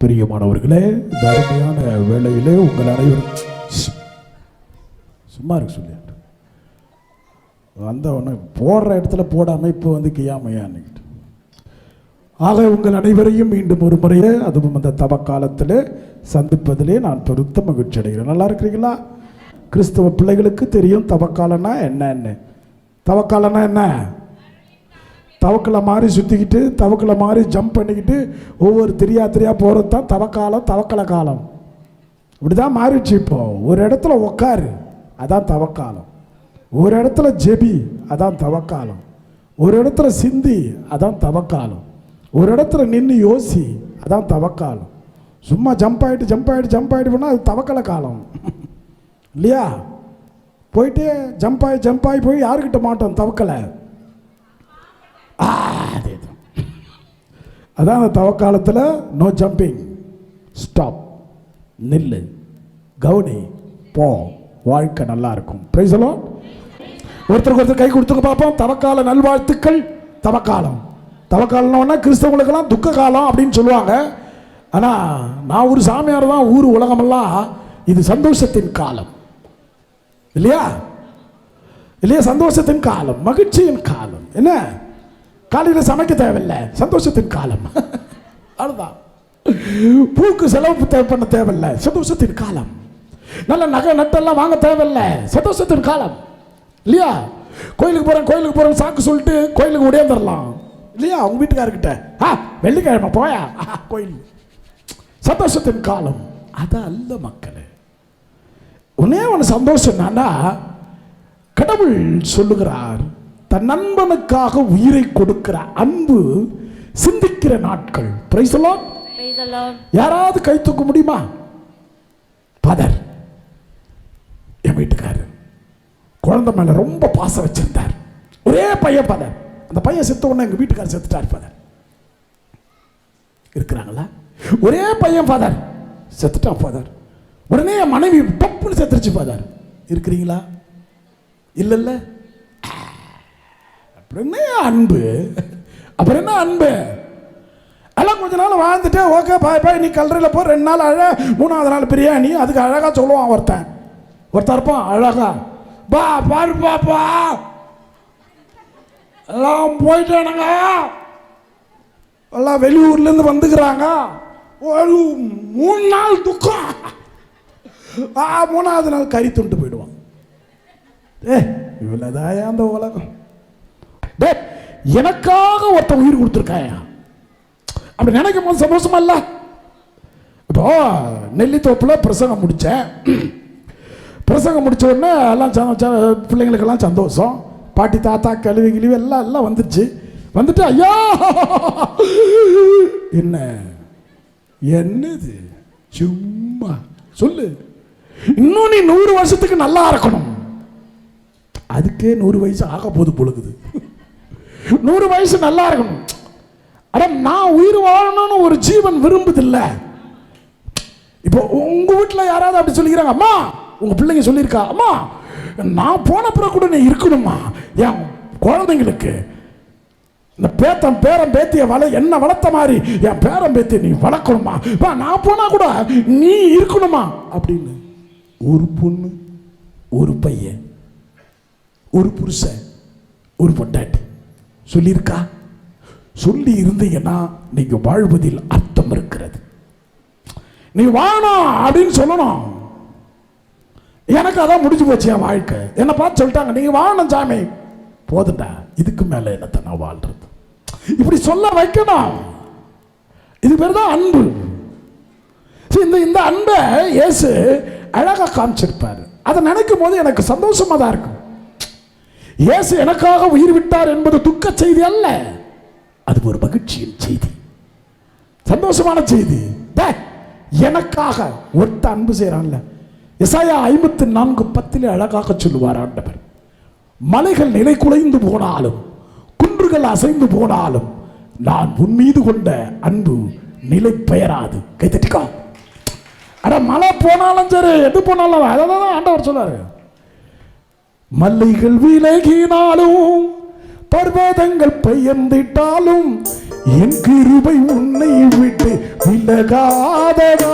பிரியமானவர்களே, இந்த அருமையான வேளையிலே உங்கள் அனைவரும் சும்மா இருக்கு சொல்லி வந்த உடனே போடுற இடத்துல போடாமல் இப்போ வந்து கியாமையான்னுக்கிட்டு. ஆக உங்கள் அனைவரையும் மீண்டும் ஒரு முறையே, அதுவும் அந்த தவக்காலத்தில் சந்திப்பதிலே நான் பெருத்த மகிழ்ச்சி அடைகிறேன். நல்லா இருக்கிறீங்களா? கிறிஸ்தவ பிள்ளைகளுக்கு தெரியும் தவக்காலன்னா என்னன்னு. தவக்காலன்னா என்ன? தவக்கலை மாதிரி சுற்றிக்கிட்டு, தவக்கலை மாதிரி ஜம்ப் பண்ணிக்கிட்டு ஒவ்வொரு தெரியா போகிறது தான் தவக்காலம், தவக்கலை காலம். இப்படி தான் மாறிடுச்சு. இப்போ ஒரு இடத்துல உக்காரு, அதான் தவக்காலம். ஒரு இடத்துல ஜெபி, அதான் தவக்காலம். ஒரு இடத்துல சிந்தி, அதான் தவக்காலம். ஒரு இடத்துல நின்று யோசி, அதான் தவக்காலம். சும்மா ஜம்ப் ஆகிட்டு போனால் அது தவக்கலை காலம் இல்லையா? போயிட்டு ஜம்ப் ஆகி போய் யாருக்கிட்ட மாட்டோம்? தவக்கலை. அதேதான். அதான் அந்த தவக்காலத்தில் நோ ஜம்பிங், ஸ்டாப், நில்லு, கவுனி, போ, வாழ்க்கை நல்லா இருக்கும். Praise the Lord. ஒருத்தருக்கு ஒருத்தர் கை கொடுத்துங்க பார்ப்போம். தவக்கால நல்வாழ்த்துக்கள். தவக்காலம், தவக்காலம்னா கிறிஸ்தவங்களுக்கெல்லாம் துக்க காலம் அப்படின்னு சொல்லுவாங்க. ஆனால் நான் ஒரு சாமியார் தான், ஊர் உலகமெல்லாம் இது சந்தோஷத்தின் காலம் இல்லையா? சந்தோஷத்தின் காலம், மகிழ்ச்சியின் காலம். என்ன? காலையில் சமைக்க தேவையில்லை, சந்தோஷத்தின் காலம். அதுதான். பூக்கு செலவு பண்ண தேவையில்லை, சந்தோஷத்தின் காலம். நல்ல நகை நட்டெல்லாம் வாங்க தேவையில்லை, சந்தோஷத்தின் காலம் இல்லையா? கோயிலுக்கு போகிறேன் சாக்கு சொல்லிட்டு கோயிலுக்கு உடையாந்துடலாம் இல்லையா? அவங்க வீட்டுக்காரர்கிட்ட வெள்ளிக்கிழமை போயா கோயில். சந்தோஷத்தின் காலம். அது அல்ல மக்களே. ஒன்று சந்தோஷம் என்னன்னா, கடவுள் சொல்லுகிறார், தன் நண்பனுக்காக உயிரை கொடுக்கிற அன்பு சிந்திக்கிற நாட்கள். Price the Lord. யாராவது கை தூக்க முடியுமா? ஃபாதர், என் வீட்டுக்காரர் குழந்தை மேல ரொம்ப பாசம் வச்சிருந்தார். ஒரே பையன் ஃபாதர். அந்த பையன் செத்த உடனே எங்க வீட்டுக்காரர் செத்துட்டார் ஃபாதர். இருக்கிறாங்களா? ஒரே பையன் ஃபாதர், செத்துட்டான் ஃபாதர். உடனே என் மனைவி பப்புன்னு செத்துருச்சு ஃபாதர். இருக்கிறீங்களா? இல்ல. அப்புறம் அன்பு. அப்புறம் என்ன அன்பு? எல்லாம் கொஞ்ச நாள் வாழ்ந்துட்டு ஓகே பாய் நீ கல்லறையில் போ, 2 நாள் அழ, 3ஆவது நாள் பிரியாணி. அதுக்கு அழகா சொல்லுவான் ஒருத்தன் இருப்பான் அழகா, பா பாரு பாப்பா எல்லாம் போயிட்டானுங்க, எல்லாம் வெளியூர்ல இருந்து வந்துக்கிறாங்க, ஒரு 3 நாள் துக்கம், 3ஆவது நாள் கறி துண்டு போயிடுவான். இவ்வளவுதான் அந்த உலகம். எனக்காக ஒருத்தன் உயிர் கொடுத்துருக்காயா அப்படி நினைக்கும் போது சந்தோஷமா இல்ல? இப்போ நெல்லித்தோப்புல பிரசங்கம் முடிச்சேன். பிரசங்கம் முடிச்ச உடனே எல்லாம் பிள்ளைங்களுக்கெல்லாம் சந்தோஷம். பாட்டி தாத்தா கிழவி எல்லாம் வந்துச்சு. வந்துட்டு ஐயா என்னது சும்மா சொல்லு, இன்னும் நீ 100 வருஷத்துக்கு நல்லா இருக்கணும். அதுக்கே 100 வயசு ஆக போது பொழுகுது. 100 வயசு நல்லா இருக்கணும். அட நான் உயிர் வாழணும்னு ஒரு ஜீவன் விரும்புதில்ல. இப்போ உங்க வீட்டில் யாராவது அப்படி சொல்லிக்கிறாங்க, அம்மா உங்க பிள்ளைங்க சொல்லியிருக்கா, அம்மா நான் போன பிறகு கூட நீ இருக்கணுமா, என் குழந்தைங்களுக்கு இந்த பேரம் பேத்திய என்ன வளர்த்த மாதிரி என் பேரம் பேத்திய நீ வளர்க்கணுமா, நான் போனா கூட நீ இருக்கணுமா அப்படின்னு ஒரு பொண்ணு, ஒரு பையன், ஒரு புருஷன், ஒரு பொண்டாட்டி சொல்லியிருக்கா? சொல்லி இருந்தீங்கன்னா நீங்க வாழ்வதில் அர்த்தம் இருக்கிறது. நீ வாழணும் அப்படின்னு சொல்லணும். எனக்கு அதான் முடிஞ்சு போச்சு என் வாழ்க்கை. என்ன பார்த்து சொல்லிட்டாங்க, நீங்க வாழணும் சாமி, போதுண்டா, இதுக்கு மேல என்னத்தை நான் வாழ்றது, இப்படி சொல்ல வைக்கணும். இது பேர் தான் அன்பு. இந்த அன்பை இயேசு அழகா காமிச்சிருப்பாரு. அதை நினைக்கும் போது எனக்கு சந்தோஷமா தான் இருக்கும். இயேசு எனக்காக உயிர் விட்டார் என்பது துக்க செய்தி அல்ல, அது ஒரு மகிழ்ச்சியின் செய்தி, சந்தோஷமான செய்தி. எனக்காக ஒருத்த அன்பு செய்யறான்ல. எசாயா 54:10 அழகாக சொல்லுவார் ஆண்டவர், மலைகள் நிலை குலைந்து போனாலும் குன்றுகள் அசைந்து போனாலும் நான் உன் மீது கொண்ட அன்பு நிலை பெயராது. கைத்தட்டிக்கா. அட மழை போனாலும் சரி, எது போனாலும் அதான் ஆண்டவர் சொன்னாரு. மல்லைகள் விலகினாலும் பர்வதங்கள் பெயர்ந்திட்டாலும் என் கிருபை உன்னை விட்டு விலகாதடா,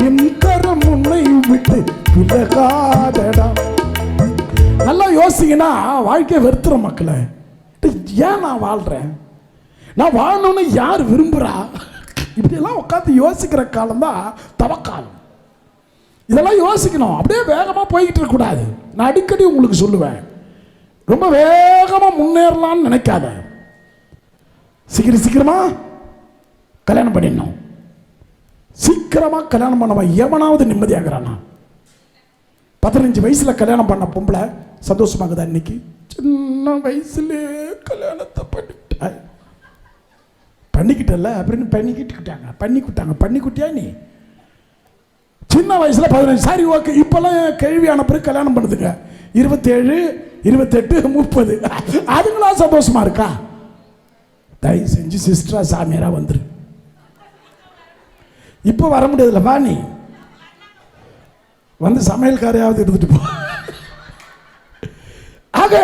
என் கரம் உன்னை விட்டு விலகாதடா. நல்லா யோசிங்கன்னா வாழ்க்கையை வெறுத்துற மக்களை. ஏன் நான் வாழ்றேன், நான் வாழணும்னு யார் விரும்புறா, இப்படியெல்லாம் உட்காந்து யோசிக்கிற காலம் தான் தவக்காலம். இதெல்லாம் யோசிக்கணும். அப்படியே வேகமாக போய்கிட்டு இருக்கக்கூடாது. நான் அடிக்கடி உங்களுக்கு சொல்லுவேன், ரொம்ப வேகமாக முன்னேறலான்னு நினைக்காத. சீக்கிரமா கல்யாணம் பண்ணிடணும். சீக்கிரமா கல்யாணம் பண்ணவன் எவனாவது நிம்மதியாகிறானா? 15 வயசுல கல்யாணம் பண்ண பொம்பளை சந்தோஷமாகுதா? இன்னைக்கு சின்ன வயசுல கல்யாணத்தை பண்ணிக்கிட்டல அப்படின்னு பண்ணிக்கிட்டாங்க. நீ சின்ன வயசுல 15, சாரி ஓகே. இப்பெல்லாம் கேள்வியான பிறகு கல்யாணம் பண்ணுதுங்க 27, 28, 30. அதுங்களா சந்தோஷமா இருக்கா? தயவு செஞ்சு சிஸ்டரா சாமியாரா வந்துரு. இப்போ வர முடியாதுல்ல, வா நீ வந்து சமையல்காரையாவது இருந்துட்டு போ. ஆக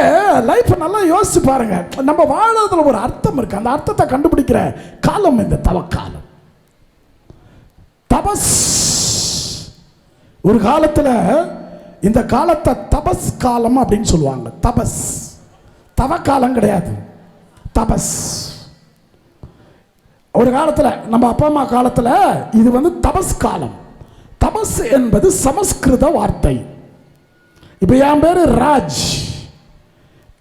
லைஃப் நல்லா யோசிச்சு பாருங்க. நம்ம வாழறதுல ஒரு அர்த்தம் இருக்கு. அந்த அர்த்தத்தை கண்டுபிடிக்கிற காலம் இந்த தவக்காலம். தபஸ். ஒரு காலத்துல இந்த காலத்தை தபஸ் காலம் அப்படின்னு சொல்லுவாங்க. தபஸ், தவக்காலம் கிடையாது, தபஸ். ஒரு காலத்துல நம்ம அப்பா அம்மா காலத்துல இது வந்து தபஸ் காலம். தபஸ் என்பது சமஸ்கிருத வார்த்தை. இப்ப என் பேரு ராஜ்,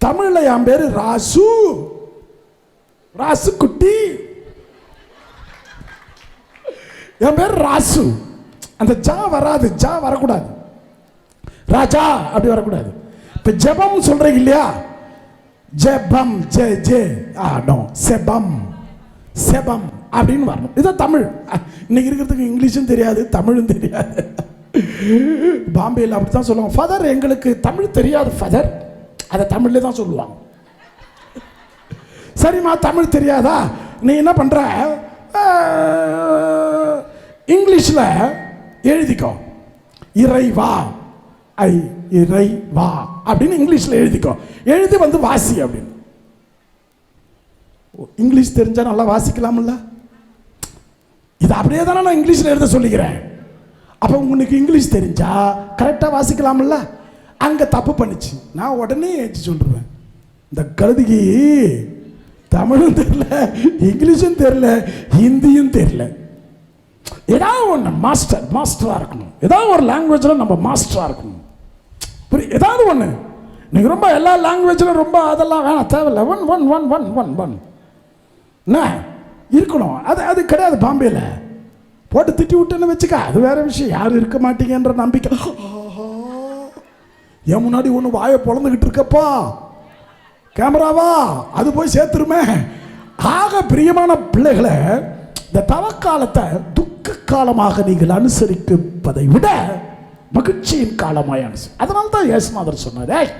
தமிழ்ல என் பேரு ராசு, ராசு குட்டி. என் பேரு ராசு. அந்த ஜா வராது, ஜா வரக்கூடாது. ராஜா அப்படி வரக்கூடாது. இப்ப ஜெபம் சொல்றீங்க இல்லையா, ஜெபம், ஜே ஜே நோ, செபம், செபம் அப்படின்னு வரணும். இதுதான் தமிழ். இன்னைக்கு இருக்கிறதுக்கு இங்கிலீஷும் தெரியாது, தமிழும் தெரியாது. பாம்பேயில் அப்படித்தான் சொல்லுவாங்க. ஃபாதர், எங்களுக்கு தமிழ் தெரியாது ஃபாதர். அதை தமிழ்ல தான் சொல்லுவாங்க. சரிம்மா, தமிழ் தெரியாதா? நீ என்ன பண்ற, இங்கிலீஷ்ல எழுதிக்கோ, இறைவா, ஐ இறைவா அப்படின்னு இங்கிலீஷ்ல எழுதிக்கோ. எழுதி வந்து வாசி அப்படின்னு. இங்கிலீஷ் தெரிஞ்சா நல்லா வாசிக்கலாம்ல. இது அப்படியே தானே நான் இங்கிலீஷ்ல எழுத சொல்லிக்கிறேன். அப்ப உங்களுக்கு இங்கிலீஷ் தெரிஞ்சா கரெக்டா வாசிக்கலாம்ல. அங்க தப்பு பண்ணுச்சு, நான் உடனே ஏற்றி சொல்றேன். இந்த கழுதிக்கு தமிழும் தெரியல, இங்கிலீஷும் தெரியல, ஹிந்தியும் தெரியல. ஏதாவது ஒன்று மாஸ்டரா இருக்கணும். ஏதாவது ஒரு லாங்குவேஜ்ல நம்ம மாஸ்டரா இருக்கணும். ஏதாவது ஒன்று. நீங்க ரொம்ப எல்லா லாங்குவேஜ்ல ரொம்ப அதெல்லாம் வேணாம், தேவையில்லை. One one one one one one என்ன இருக்கணும். அது கிடையாது. பாம்பேல போட்டு திட்டி விட்டுன்னு வச்சுக்க, அது வேற விஷயம். யாரும் இருக்க மாட்டீங்கன்ற நம்பிக்கை. என் முன்னாடி ஒன்று வாயை பொழந்துக்கிட்டு இருக்கப்பா, கேமராவா, அது போய் சேர்த்துருமே. ஆக பிரியமான பிள்ளைகளை, இந்த தவக்காலத்தை துக்க காலமாக நீங்கள் அனுசரிப்பதை விட மகிழ்ச்சியின் காலமாய் அனுசரி. அதனால தான் இயேசுநாதர் சொன்னார்,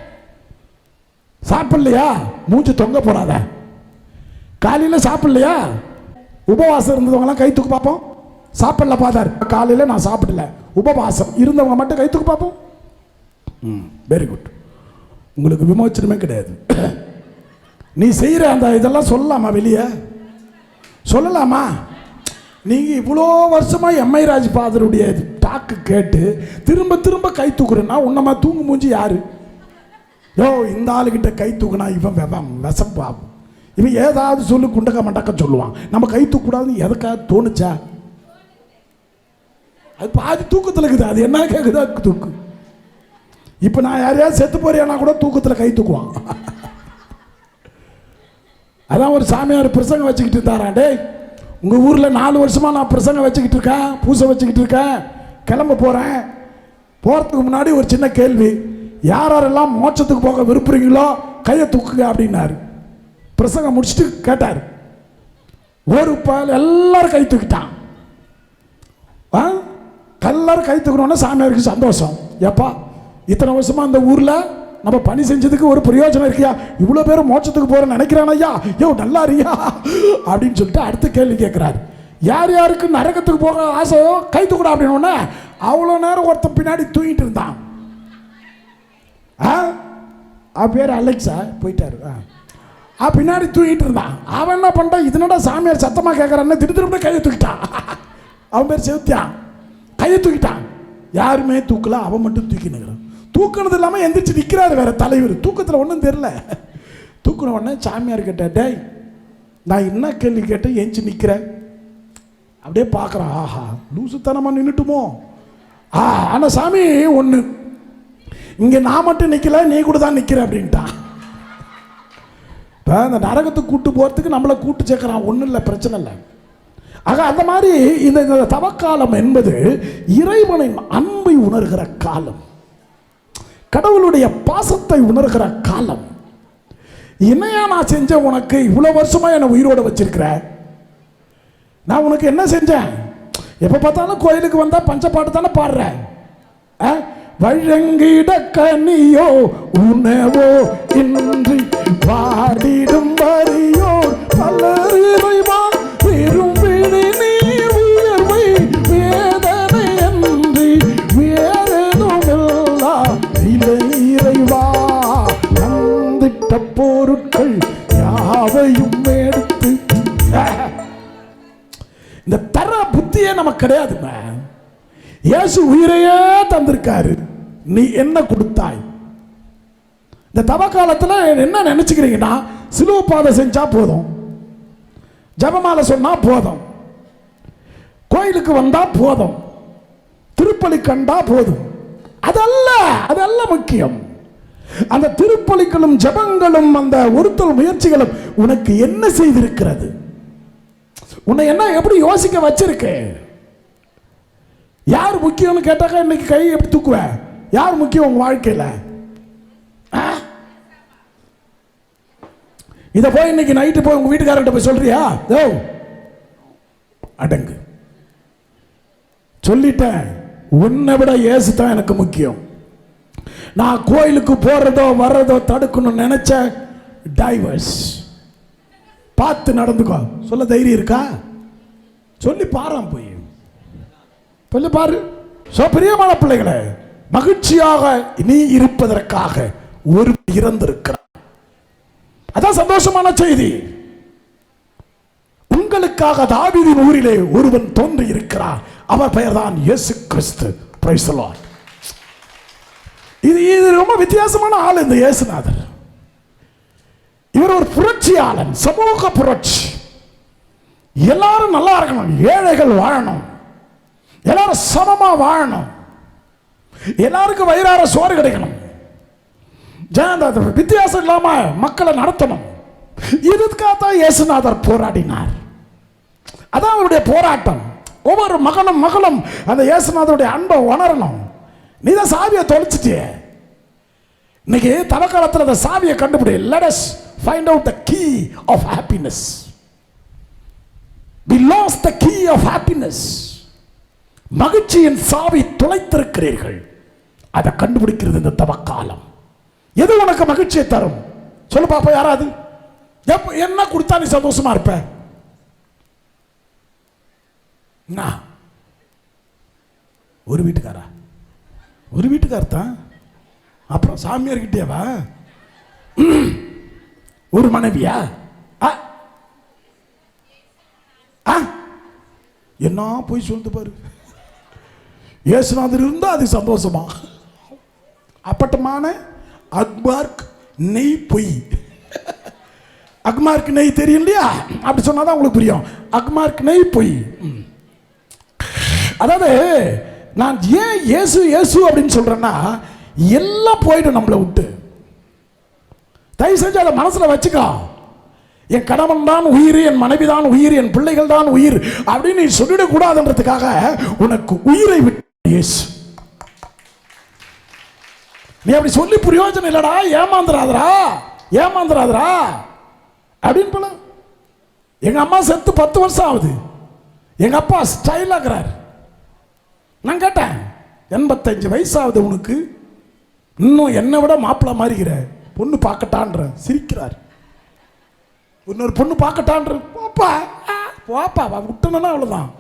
சாப்பிடலையா மூஞ்சி தொங்க போடாத. காலையில் சாப்பிடலையா, உபவாசம் இருந்தவங்களாம் கை தூக்கு பார்ப்போம். சாப்பிடல பாதார், காலையில் நான் சாப்பிடல, உபவாசம் இருந்தவங்க மட்டும் கை தூக்கு பார்ப்போம். Very good. உங்களுக்கு விமோச்சனமே கிடையாது. நீ செய்கிற அந்த இதெல்லாம் சொல்லலாமா? வெளியே சொல்லலாமா? நீங்க இவ்வளோ வருஷமா எம்ஐ ராஜ் ஃபாதருடைய டாக்கு கேட்டு திரும்ப திரும்ப கை தூக்குறேன்னா உன்னமா தூங்கு மூஞ்சி யாரு? யோ, இந்த ஆளுகிட்ட கை தூக்குனா இவன் விஷப்பாகும். இவன் ஏதாவது சொல்லு குண்டக்க மண்டக்க சொல்லுவான். நம்ம கை தூக்கூடாதுன்னு எதுக்காக தோணுச்சா? அது பாதி தூக்கத்தில் இருக்குது. அது என்ன கேட்குதா தூக்கு. இப்போ நான் யாரையாவது செத்து போறியானா கூட தூக்கத்தில் கை தூக்குவான். அதான் ஒரு சாமியார் பிரசங்கம் வச்சுக்கிட்டு இருந்தாரான். டே, உங்கள் ஊரில் 4 வருஷமா நான் பிரசங்கம் வச்சுக்கிட்டு இருக்கேன், பூசை வச்சுக்கிட்டு இருக்கேன், கிளம்ப போகிறேன். போகிறதுக்கு முன்னாடி ஒரு சின்ன கேள்வி, யாரெல்லாம் மோட்சத்துக்கு போக விரும்புறீங்களோ கையை தூக்குங்க அப்படின்னாரு. பிரசங்கம் முடிச்சுட்டு கேட்டார். ஒரு எல்லாரும் கை தூக்கிட்டான். எல்லாரும் கை தூக்கணும்னா சாமியாருக்கு சந்தோஷம். எப்பா, இத்தனை வருஷமா அந்த ஊரில் நம்ம பணி செஞ்சதுக்கு ஒரு பிரயோஜனம் இருக்கியா? இவ்வளோ பேர் மோட்சத்துக்கு போகிறேன்னு நினைக்கிறான் ஐயா, யோ நல்லா இருக்கியா அப்படின்னு சொல்லிட்டு அடுத்த கேள்வி கேட்குறாரு. யார் யாருக்கு நரகத்துக்கு போக ஆசையோ கை தூக்கணும் அப்படின்னு. அவ்வளோ நேரம் ஒருத்தன் பின்னாடி தூங்கிட்டு இருந்தான். பேர் அலெக்ஸா போயிட்டாரு. பின்னாடி தூக்கிட்டு இருந்தான். அவன் என்ன பண்ணிட்டான், இதனோட சாமியார் சத்தமாக கேட்குறான்னு திருப்பி கையை தூக்கிட்டான். அவன் பேர் செவுத்தியான். கையை தூக்கிட்டான். யாருமே தூக்கல, அவன் மட்டும் தூக்கி நிற்கிறான். தூக்கினது இல்லாமல் எந்திரிச்சு நிற்கிறாரு வேற தலைவர். தூக்கத்தில் ஒன்றும் தெரியல. தூக்கின உடனே சாமியார் கேட்டேன், டேய் நான் என்ன கேள்வி கேட்டேன் எஞ்சி நிற்கிறேன். அப்படியே பார்க்குறான். ஆஹா லூசுத்தனமாக நின்றுட்டுமோ. ஆனால் சாமி ஒன்று, இங்கே நான் மட்டும் நிற்கல, நீ கூட தான் நிற்கிற அப்படின்ட்டான். இப்போ அந்த நரகத்துக்கு கூட்டு போகிறதுக்கு நம்மளை கூட்டு சேர்க்குறான். ஒன்றும் இல்லை, பிரச்சனை இல்லை. ஆக அந்த மாதிரி இந்த தவக்காலம் என்பது இறைவனின் அன்பை உணர்கிற காலம், கடவுளுடைய பாசத்தை உணர்கிற காலம். என்னையா நான் செஞ்சேன் உனக்கு, இவ்வளோ வருஷமா என்னை உயிரோடு வச்சிருக்கிற, நான் உனக்கு என்ன செஞ்சேன்? எப்போ பார்த்தாலும் கோயிலுக்கு வந்தால் பஞ்சப்பாட்டு தானே பாடுறேன். வழங்கிட கனியோ உணவோ இன்றி வாடிடும் வரியோ பலரிறைவா பெரும் விழி நீர் உயர்வை வேதனை அன்றி வேறெதுமில்லா இலை இறைவா வந்திட்ட பொருட்கள் யாவையும் எடுத்து. இந்த தர புத்தியே நமக்கு கிடையாதுங்க. இயேசு உயிரையே தந்திருக்காரு, நீ என்ன கொடுத்தாய்? இந்த தவ காலத்தில் என்ன நினைச்சுக்கிறீங்கன்னா, சிலுவை பாதை செஞ்சா போதும், ஜபமாலை சொன்னா போதும், கோயிலுக்கு வந்தா போதும், திருப்பலி கண்டா போதும். அதல்ல முக்கியம். அந்த திருப்பலிகளும் ஜபங்களும் அந்த ஒருத்தல் முயற்சிகளும் உனக்கு என்ன செய்திருக்கிறது? உன்னை என்ன எப்படி யோசிக்க வச்சிருக்கு? யார் முக்கியம்னு கேட்டாக்கா இன்னைக்கு கை எப்படி தூக்குவேன்? யார் முக்கியம் உங்க வாழ்க்கையில்? இதை போய் இன்னைக்கு நைட்டு போய் உங்க வீட்டுக்காரர்கிட்ட போய் சொல்றியா? அடங்கு, சொல்லிட்டேன். உன்னை விட இயேசு தான் எனக்கு முக்கியம். நான் கோயிலுக்கு போறதோ வர்றதோ தடுக்கணும்னு நினைச்ச டைவர்ஸ் பார்த்து நடந்துக்கோ. சொல்ல தைரியம் இருக்கா? சொல்லி பாராம போய் சொல்லி பாரு. பிரியமான பிள்ளைகளே, மகிழ்ச்சியாக நீ இருப்பதற்காக ஒரு இறந்திருக்கிறார். அதான் சந்தோஷமான செய்தி. உங்களுக்காக தாவீதின் ஊரிலே ஒருவன் தோன்றி இருக்கிறார், அவர் பெயர் தான் இயேசு கிறிஸ்து. Price the Lord. இது ரொம்ப வித்தியாசமான ஆள் இந்த இயேசுநாதர். இவர் ஒரு புரட்சியாளன், சமூக புரட்சி. எல்லாரும் நல்லா இருக்கணும், ஏழைகள் வாழணும், எல்லாரும் சமமா வாழணும், எல்லாருக்கும் வயிறார சோறு கிடைக்கணும், வித்தியாசம் இல்லாம மக்களை நடத்தணும். இதுக்காகத்தான் இயேசுநாதர் போராடினார். அதான் அவருடைய போராட்டம். ஒவ்வொரு மகனும் அந்த இயேசுநாதருடைய அன்பை உணரணும். நீ தான் சாவியை தொலைச்சிட்டே. இன்னைக்கு தவக்காலத்தில் அந்த சாவியை கண்டுபிடி. Let us find out the key of happiness. We lost the key of happiness. மகிழ்ச்சியின் சாவி தொலைத்திருக்கிறீர்கள். அதை கண்டுபிடிக்கிறது இந்த தவக்காலம். எது உனக்கு மகிழ்ச்சியை தரும்? சொல்லு பாப்பா. யாராவது என்ன கொடுத்தா நீ சந்தோஷமா இருப்ப? ஒரு வீட்டுக்காரா? ஒரு வீட்டுக்காரர் தான். அப்புறம் சாமியார்கிட்டேவா? ஒரு மனைவியா? என்ன போய் சொல்லிட்டு பாரு. இயேசுநாதர் இருந்தா அது சந்தோஷமா? அப்பட்டமான அக்மார்க் நெய் பொய். அக்மார்க் நெய் தெரியும் இல்லையா? அப்படி சொன்னாதான் உங்களுக்கு புரியும். அக்மார்க் நெய் பொய். அதாவது நான் ஏன் இயேசு இயேசு அப்படின்னு சொல்றேன்னா, எல்லாம் போயிடும் நம்மளை விட்டு. தயவு செஞ்சு அதை மனசுல வச்சுக்கோ. என் கணவன் தான் உயிர், என் மனைவி தான் உயிர், என் பிள்ளைகள் தான் உயிர் அப்படின்னு நீ சொல்லிடக்கூடாதுன்றதுக்காக உனக்கு உயிரை விட்டு இயேசு. நீ அப்படி சொல்லி பிரயோஜனம் இல்லடா. ஏமாந்துராதரா அப்படின்னு போல. எங்க அம்மா செத்து 10 வருஷம் ஆகுது. எங்க அப்பா ஸ்டைல் ஆகிறார். நான் கேட்டேன், 85 வயசாகுது உனக்கு, இன்னும் என்னை விட மாப்பிள்ள மாறிக்கிற, பொண்ணு பார்க்கட்டான்ற. சிரிக்கிறார். இன்னொரு பொண்ணு பார்க்கட்டான்ற. போப்பா விட்டனா அவ்வளவுதான்.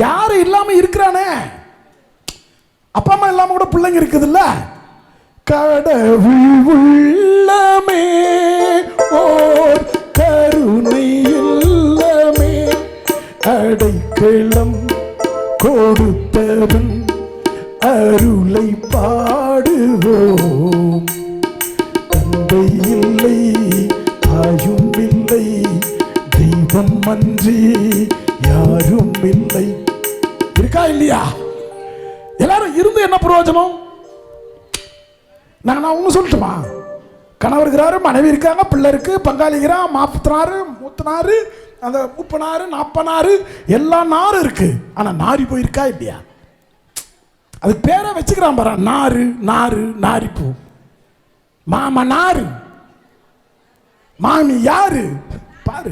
யாரும் இல்லாம இருக்கிறானே, அப்பா அம்மா இல்லாம கூட பிள்ளைங்க இருக்குது இல்ல. கடவுள் உள்ள ஆண்டவன் அருளை பாடுவோம். தந்தை இல்லை, தாயும் இல்லை, தெய்வம் அன்றி யாரும் இல்லை. இருக்கா இல்லையா? எல்லாரும் இருந்து என்ன பிரயோஜனம்? நான் ஒன்று சொல்லட்டுமா? கணவர் இருக்கிறாரு, மனைவி இருக்காங்க, பிள்ளை இருக்கு, பங்காளி இருக்கிறான், மாப்பத்தினாரு, மூத்தனாரு, அந்த முப்பனாரு, நாப்பனாரு, எல்லா நாரும் இருக்கு. ஆனா நாரி போயிருக்கா இல்லையா? அது பேரை வச்சுக்கிறான் பாரு, நாரு நாரு நாரிப்பூ. மாமா நாரு, மாமி யாரு பாரு,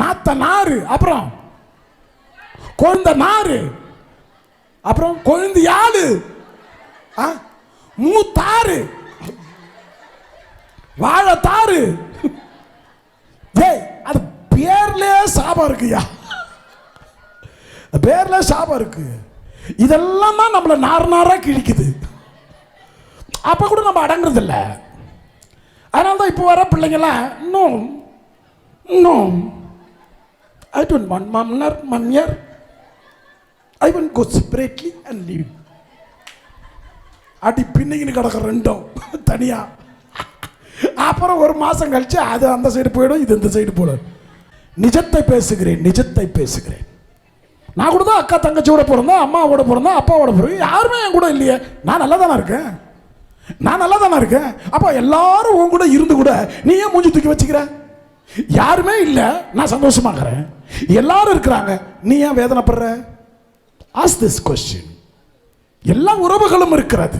நாத்த நாரு, அப்புறம் குழந்தை நாரு, அப்புறம் குழந்தை யாரு, மூத்தாரு, வாழத்தாரு. அது பேர்ல சாபம் இருக்குயா, பேர்ல சாபம் இருக்கு. இதெல்லாம் தான் நம்மளை நார் நாரா கிழிக்குது. அப்ப கூட நம்ம அடங்குறது இல்லை. அதனால தான் இப்போ வர பிள்ளைங்களாம் இன்னும் I don't want mummier. I want go separately and live. அடி பின்னிக்கின்னு கிடக்க ரெண்டும் தனியா. அப்புறம் ஒரு மாசம் கழிச்சு அது அந்த சைடு போயிடும், இது இந்த சைடு போயிடும். நிஜத்தை பேசுகிறேன், நிஜத்தை பேசுகிறேன். நான் கூட தான் அக்கா தங்கச்சியோட பிறந்தேன், அம்மாவோட பிறந்தேன், அப்பாவோட பிறகு யாருமே என் கூட இல்லையே. நான் நல்லா தானே இருக்கேன், நான் நல்லா தானே இருக்கேன். அப்போ எல்லாரும் உன் கூட இருந்து கூட நீ ஏன் மூஞ்சி தூக்கி வச்சுக்கிற? யாருமே இல்லை, நான் சந்தோஷமாக்குறேன். எல்லாரும் இருக்கிறாங்க, நீ ஏன் வேதனைப்படுற? Ask this question. எல்லா உறவுகளும் இருக்கிறது.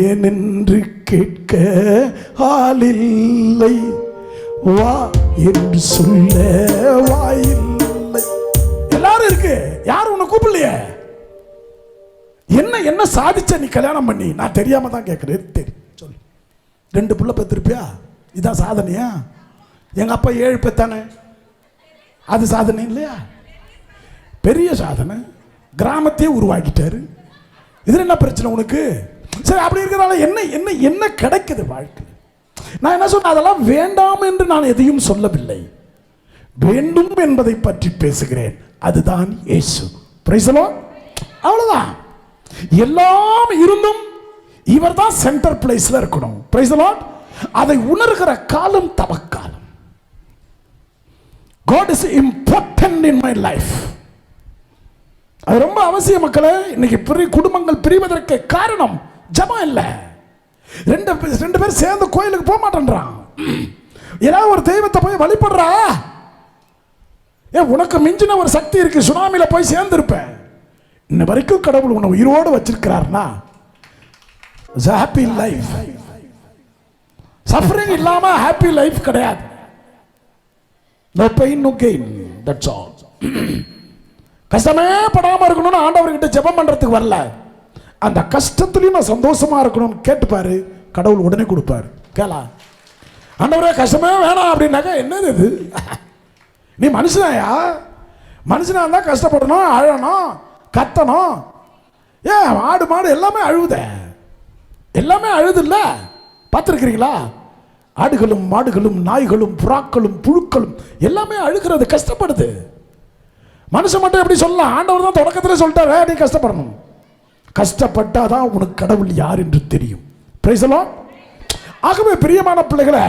ஏனென்று கேட்க ஆளில்லை, வா என்று சொல்ல வாயில்லை. எல்லாரும் இருக்கு, யாரும் உன்னை கூப்பிடலையே. என்ன சாதிச்ச நீ கல்யாணம் பண்ணி? நான் தெரியாம தான் கேட்கிறேன். தெரியும் சொல்லு. 2 புள்ள பெற்றிருப்பியா? இதான் சாதனையா? எங்க அப்பா 7 பெத்தானே, அது சாதனை இல்லையா? பெரிய சாதனை. கிராமத்தையே உருவாக்கிட்டாரு. இதுல என்ன பிரச்சனை உனக்கு? சரி, அப்படி இருக்கிறதால என்ன என்ன என்ன கிடைக்குது வாழ்க்கை? நான் என்ன சொன்ன, அதெல்லாம் வேண்டாம் என்று நான் எதையும் சொல்லவில்லை. வேண்டும் என்பதை பற்றி பேசுகிறேன். அதுதான் இயேசு. Price the Lord. அவ்வளவுதான். எல்லாம் இருந்தும் இவர் தான் சென்டர் பிளேஸ்ல இருக்கணும். Price the Lord. அதை உணர்கிற காலம் தவக்காலம். God is important in my life. அது ரொம்ப அவசியம் மக்களே. இன்னைக்கு குடும்பங்கள் பிரிவதற்கு காரணம் ஜெபம் இல்ல. ரெண்டு பேர் சேர்ந்து கோயிலுக்கு போக மாட்டேன்றான். ஏதாவது ஒரு தெய்வத்தை போய் வழிபடுறா. உனக்கு மிஞ்சின ஒரு சக்தி இருக்கு, சுனாமில போய் சேர்ந்து இருப்பேன். இன்ன வரைக்கும் கடவுள் உன்னை உயிரோடு வச்சிருக்கிறார்னா ஹாப்பி லைஃப். சஃபரிங் இல்லாம ஹாப்பி லைஃப் கிடையாது. No pain, no gain. That's all. கஷ்டமே படாம இருக்கணும்னு ஆண்டவர்கிட்ட ஜெபம் பண்றதுக்கு வரல. அந்த கஷ்டத்துலயும் நான் சந்தோஷமா இருக்கணும்னு கேட்டுப்பாரு, கடவுள் உடனே கொடுப்பாரு. கேளா, ஆண்டவரே கஷ்டமே வேணாம் அப்படின்னாக்கா என்னது இது? நீ மனுஷனாயா? மனுஷனா இருந்தா கஷ்டப்படணும், அழணும், கத்தணும். ஏன் ஆடு மாடு எல்லாமே அழுவுத, எல்லாமே அழுது இல்ல. பார்த்துருக்கிறீங்களா? ஆடுகளும் மாடுகளும் நாய்களும் புறாக்களும் புழுக்களும் எல்லாமே அழுகிறது, கஷ்டப்படுது. மனுஷன் மட்டும் எப்படி சொல்லலாம்? ஆண்டவர் தான் தொடக்கத்தில் சொல்லிட்டாரு, நீ கஷ்டப்படணும். கஷ்டப்பட்டாதான் உனக்கு கடவுள் யார் என்று தெரியும். Price the Lord. ஆகவே பிரியமான பிள்ளைகளை,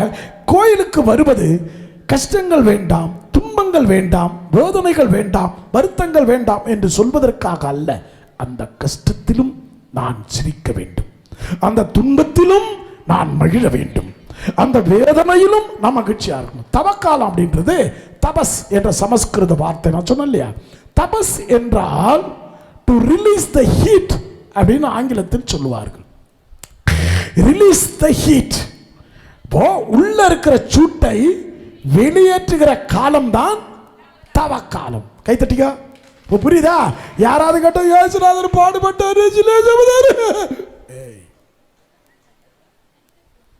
கோயிலுக்கு வருவது கஷ்டங்கள் வேண்டாம், துன்பங்கள் வேண்டாம், வேதனைகள் வேண்டாம், வருத்தங்கள் வேண்டாம் என்று சொல்வதற்காக அல்ல. அந்த கஷ்டத்திலும் நான் சிரிக்க வேண்டும், அந்த துன்பத்திலும் நான் மகிழ வேண்டும், அந்த வேதனையிலும் நான் மகிழ்ச்சியா இருக்கணும். தவக்காலம் அப்படின்றது தபஸ் என்ற சமஸ்கிருத வார்த்தை. நான் சொன்னேன் இல்லையா? தபஸ் என்றால் டு ரிலீஸ் த ஹீட் அப்படின்னு ஆங்கிலத்தில் சொல்லுவார்கள். Release the heat. உள்ள இருக்கிற சூட்டை வெளியேற்றுகிற காலம் தான் தவக்காலம். கைத்தட்டிக்கா. புரியுதா? யாராவது கேட்ட இயேசுநாதர் பாடுபட்டாரு,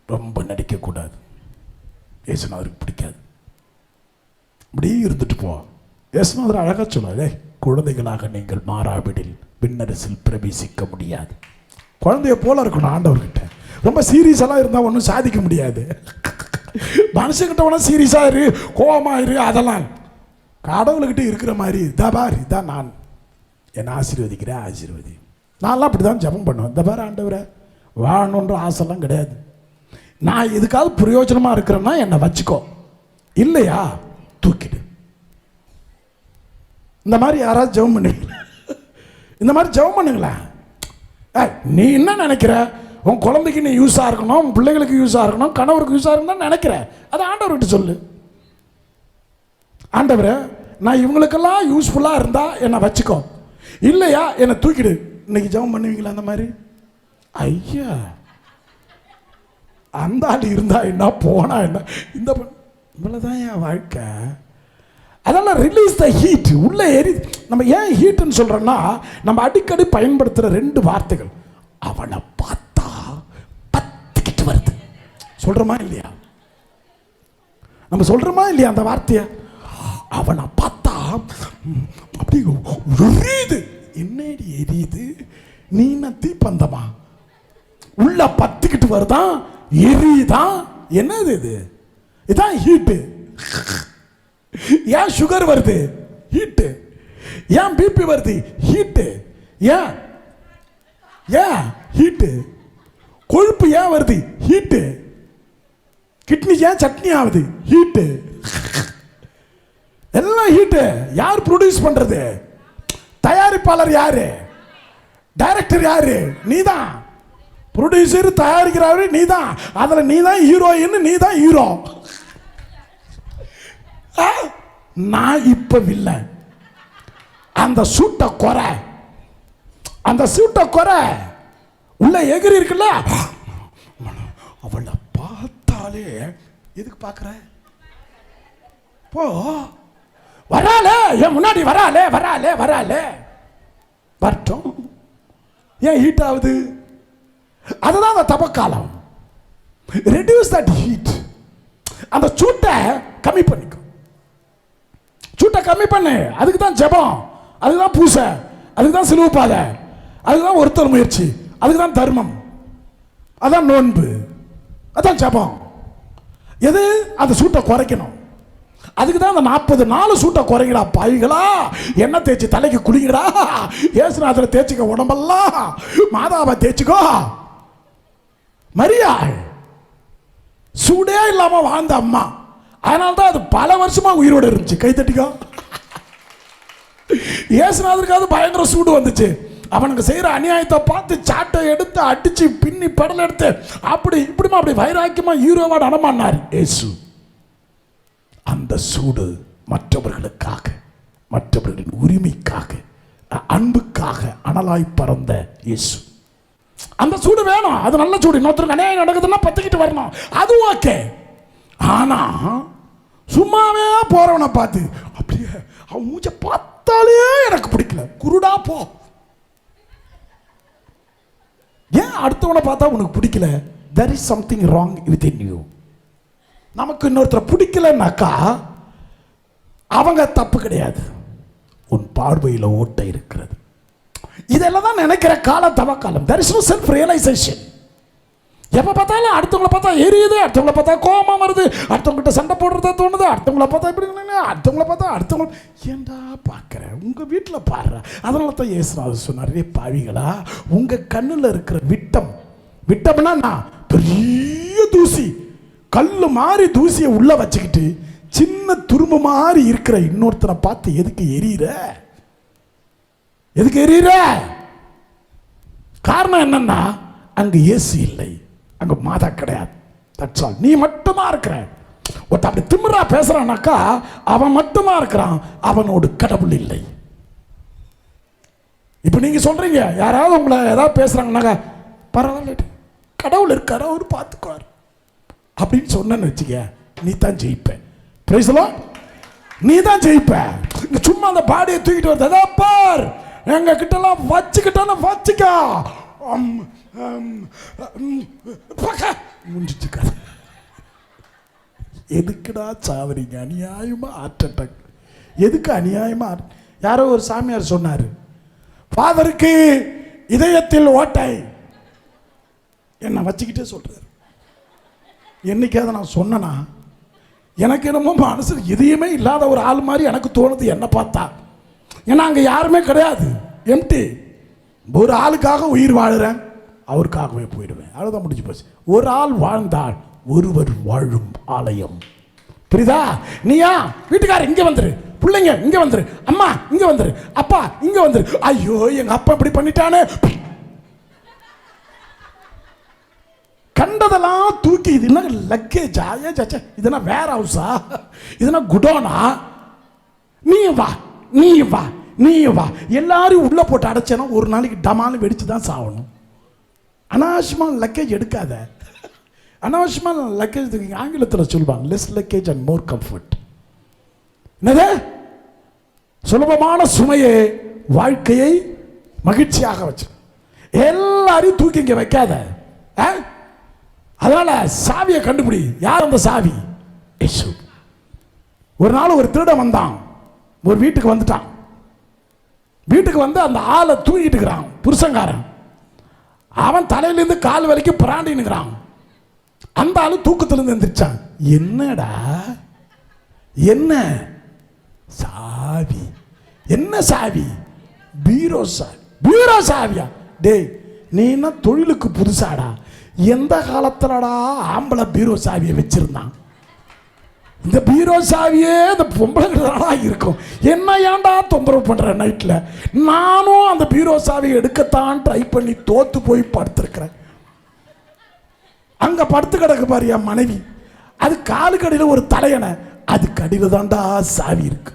ரொம்ப நடிக்க கூடாது. இயேசுநாதருக்கு பிடிக்காது. அப்படியே இருந்துட்டு போ. இயேசுநாதர் அழகா சொன்னாரு, குழந்தைகளாக நீங்கள் மாறாவிடில் விண்ணரசில் பிரவேசிக்க முடியாது. குழந்தைய போல இருக்கணும் ஆண்டவர்கிட்ட. ரொம்ப சீரியஸெல்லாம் இருந்தால் ஒன்றும் சாதிக்க முடியாது. மனுஷங்கிட்ட ஒன்றும் சீரியஸாக இரு, கோபமாக இரு, அதெல்லாம் கடவுள்கிட்ட இருக்கிற மாதிரி. இதான் பார், இதான் நான். என்னை ஆசீர்வதிக்கிறேன், ஆசீர்வதி. நான்லாம் அப்படி தான் ஜெபம் பண்ணுவேன். இந்த மாதிரி ஆண்டவரை வாழணுன்ற ஆசைலாம் கிடையாது. நான் எதுக்காவது பிரயோஜனமாக இருக்கிறேன்னா என்னை வச்சுக்கோ, இல்லையா தூக்கிடு. இந்த மாதிரி யாராவது ஜெபம் பண்ணுவீங்களா? இந்த மாதிரி ஜெபம் பண்ணுங்களேன். நீ என்ன நினைக்கிற? உன் குழந்தைக்கு நீ யூஸாக இருக்கணும், உன் பிள்ளைகளுக்கு யூஸாக இருக்கணும், கணவருக்கு யூஸாக இருக்கணும் நினைக்கிற, அதை ஆண்டவர்கிட்ட சொல்லு. ஆண்டவரை நான் இவங்களுக்கெல்லாம் யூஸ்ஃபுல்லாக இருந்தால் என்னை வச்சுக்கோ, இல்லையா என்னை தூக்கிடு. இன்னைக்கு ஜெபம் பண்ணுவீங்களா அந்த மாதிரி? ஐயா, அந்த ஆள் இருந்தா என்ன, போனா என்ன, இந்த இவ்வளோதான் என் வாழ்க்கை. அதெல்லாம் ரிலீஸ் த ஹீட். உள்ள ஏறி நம்ம ஏன் ஹீட்னு சொல்றோம்னா, நம்ம அடிக்கடி பயன்படுத்துகிற 2 வார்த்தைகள். அவனை பார்த்தா பத்திக்கிட்டு வருது. சொல்றோமா இல்லையா? நம்ம சொல்றோமா இல்லையா அந்த வார்த்தைய? அவனை பார்த்தா அப்படி எரியுது. என்னடி எரியுது? நீ என்ன தீப்பந்தமா? உள்ள பத்திக்கிட்டு வருதான், எரியுதான். என்னது இது? இதான் ஹீட்டு. ஏன் சுகர் வருது? ஹீட்டு. ஏன் பிபி வருது? ஹீட்டு. ஏன் ஏன் ஹீட்டு? கொழுப்பு ஏன் வருது? ஹீட்டு. கிட்னி ஏன் சட்னி ஆகுது? ஹீட்டு. எல்லாம் ஹீட்டு. யார் ப்ரொடியூஸ் பண்றது? தயாரிப்பாளர் யாரு? டைரக்டர் யாரு? நீதான். ப்ரொடியூசர், தயாரிக்கிறாரு நீதான். அதுல நீதான் ஹீரோயின், நீதான் ஹீரோ. நான் இப்ப வில்ல. அந்த சூட்ட குறை, அந்த சூட்ட குறை உள்ள எகிரி இருக்குல்ல, அவளை பார்த்தாலே எதுக்கு பாக்குற? போ, வராலே என் முன்னாடி, வராலே வராலே வராலே வரட்டும். ஏன் ஹீட் ஆகுது? அதுதான் அந்த தபக்காலம். Reduce that heat. அந்த சூட்டை கம்மி பண்ணிக்கும். சூட்டை கம்மி பண்ணு. அதுக்கு தான் ஜெபம், அதுக்கு தான் பூசை, அதுக்கு தான் சிலுவை பாதை, அதுக்கு தான் ஒருத்தர் முயற்சி, அதுக்கு தான் தர்மம், அதான் நோன்பு, அதான் ஜெபம். எது? அந்த சூட்டை குறைக்கணும். அதுக்கு தான் அந்த 40 நாள் சூட்டை குறைங்கடா பாய்களா. என்ன தேய்ச்சி தலைக்கு குளிங்கடா, ஏசுநாதரை தேய்ச்சிக்க உடம்பெல்லாம், மாதாவை தேய்ச்சிக்கோ. மரியாள் சூடே இல்லாம வாழ்ந்த அம்மா, அதனால்தான் அது பல வருஷமா உயிரோடு இருந்துச்சு. கைத்தட்டிக்கோ. ஏசுநாதருக்கு அது பயங்கர சூடு வந்துச்சு. அவனுக்கு செய்யற அநியாயத்தை பார்த்து சாட்டை எடுத்து அடிச்சு பின்னி படல் எடுத்து அப்படி இப்படிமா அப்படி வைராக்கியமா ஹீரோவா நடமாடினார் இயேசு. அந்த சூடு மற்றவர்களுக்காக, மற்றவர்களின் உரிமைக்காக, அன்புக்காக அனலாய் பறந்த இயேசு. அந்த சூடு வேணும். அது நல்ல சூடு. இன்னொருத்தருக்கு அநியாயம் நடக்குதுன்னா பத்திக்கிட்டு வரணும், அது ஓகே. ஆனா சும்மாவே போறவனை பார்த்து அப்படியே அவன் மூச்ச பார்த்தாலே எனக்கு பிடிக்கல, குருடா போ. ஏன் அடுத்தவனை பார்த்தா உனக்கு பிடிக்கல? there is something wrong within you. நமக்கு இன்னொருத்தர் பிடிக்கலன்னாக்கா அவங்க தப்பு கிடையாது, உன் பார்வையில் ஓட்டை இருக்கிறது. இதெல்லாம் தான் நினைக்கிற காலம் தவக்காலம். there is no self realization. எப்போ பார்த்தாலும் அடுத்தவங்களை பார்த்தா எரியுது, அடுத்தவங்களை பார்த்தா கோபமா வருது, அடுத்தவங்ககிட்ட சண்டை போடுறதா தோணுது, அடுத்தவங்களை பார்த்தா இப்படி, அடுத்தவங்களை பார்த்தா அடுத்தவங்க ஏண்டா பார்க்குறேன், உங்கள் வீட்டில் பாடுற. அதனால தான் இயேசுநாதர் சொன்னார், பாவிகளா உங்கள் கண்ணில் இருக்கிற விட்டம், விட்டம்னா நான் பெரிய தூசி, கல்லு மாதிரி தூசியை உள்ள வச்சுக்கிட்டு சின்ன துரும்பு மாதிரி இருக்கிற இன்னொருத்தனை பார்த்து எதுக்கு எரியிற? எதுக்கு எரியிற? காரணம் என்னன்னா அங்க இயேசு இல்லை, அங்க மாதா கிடையாது. That's all. நீ மட்டும்தான் இருக்கிற. ஒருத்த அப்படி திமிரா பேசுறானாக்கா அவன் மட்டும்தான் இருக்கிறான், அவனோடு கடவுள் இல்லை. இப்ப நீங்க சொல்றீங்க யாராவது உங்களை ஏதாவது பேசுறாங்கன்னாக்கா பரவாயில்ல கடவுள் இருக்காரு அவரு பார்த்துக்குவார் அப்படின்னு சொன்னேன்னு வச்சுக்க, நீ தான் ஜெயிப்ப. Price the Lord. நீ தான் ஜெயிப்ப. சும்மா அந்த பாடியை தூக்கிட்டு வருது, அதா பார் எங்க கிட்ட எல்லாம் வச்சுக்கிட்டான வச்சுக்கா முடிஞ்சிச்சு கதை. எதுக்குடா சாவறீங்க அநியாயமா? ஹார்ட் அட்டாக் எதுக்கு அநியாயமா? யாரோ ஒரு சாமியார் சொன்னாரு, ஃபாதருக்கு இதயத்தில் ஓட்டை. என்ன வச்சுக்கிட்டே சொல்றாரு. என்னைக்காவது நான் சொன்னனா? எனக்கு என்னமோ மனசு இதயமே இல்லாத ஒரு ஆள் மாதிரி எனக்கு தோணுது என்ன பார்த்தா. ஏன்னா அங்க யாருமே கிடையாது. எம்டி. ஒரு ஆளுக்காக உயிர் வாழுறேன், அவருக்காகவே போயிடுவேன், அவ்வளோதான், முடிஞ்சு போச்சு. ஒரு ஆள் வாழ்ந்தால் ஒருவர் வாழும் ஆலயம். புரியுதா? நீயா வீட்டுக்காரர் இங்கே வந்துரு, பிள்ளைங்க இங்கே வந்துரு, அம்மா இங்கே வந்துரு, அப்பா இங்கே வந்துரு. ஐயோ எங்க அப்பா இப்படி பண்ணிட்டானே, கண்டதெல்லாம் தூக்கி, இது என்ன லக்கேஜா, இதுனா வேர் ஹவுஸா, இதுனா குடோனா, நீ வா நீ வா நீ வா, எல்லாரும் உள்ள போட்டு அடைச்சேன்னா ஒரு நாளைக்கு டமான்னு வெடிச்சு தான் சாகணும். அனாவசியமா லக்கேஜ் எடுக்காத. அனாவசியமா லக்கேஜ் ஆங்கிலத்தில் சொல்லுவாங்க less luggage and more comfort. என்னது? சுலபமான சுமையே வாழ்க்கையை மகிழ்ச்சியாக வச்சு. எல்லாரையும் தூக்கி இங்க வைக்காத. அதனால சாவியை கண்டுபிடி. யார் அந்த சாவி? இயேசு. ஒரு நாள் ஒரு திருடன் வந்தான், ஒரு வீட்டுக்கு வந்துட்டான். வீட்டுக்கு வந்து அந்த ஆளை தூங்கிட்டு இருக்கிறான் புருஷங்காரன். அவன் தலையிலிருந்து கால் வரைக்கும் பிராண்டினுக்கிறான். அந்த ஆளு தூக்கத்திலிருந்து எந்திரிச்சான். என்னடா என்ன? சாவி. என்ன சாவி? பீரோ சாவி. பீரோ சாவியா? டேய் நீ என்ன தொழிலுக்கு புதுசாடா? எந்த காலத்துலடா ஆம்பளை பீரோ சாவியை வச்சிருந்தான்? இந்த பீரோ சாவியே இந்த பொம்பளைங்களா இருக்கும். என்ன ஏன்டா தொந்தரவு பண்ற நைட்ல? நானும் அந்த பீரோ சாவியை எடுக்கத்தான் ட்ரை பண்ணி தோத்து போய் படுத்திருக்கிறேன். அங்க படுத்து கிடக்கு பாரு என் மனைவி. அது காலுக்கடியில் ஒரு தலையணை, அது கடியில தான்டா சாவி இருக்கு.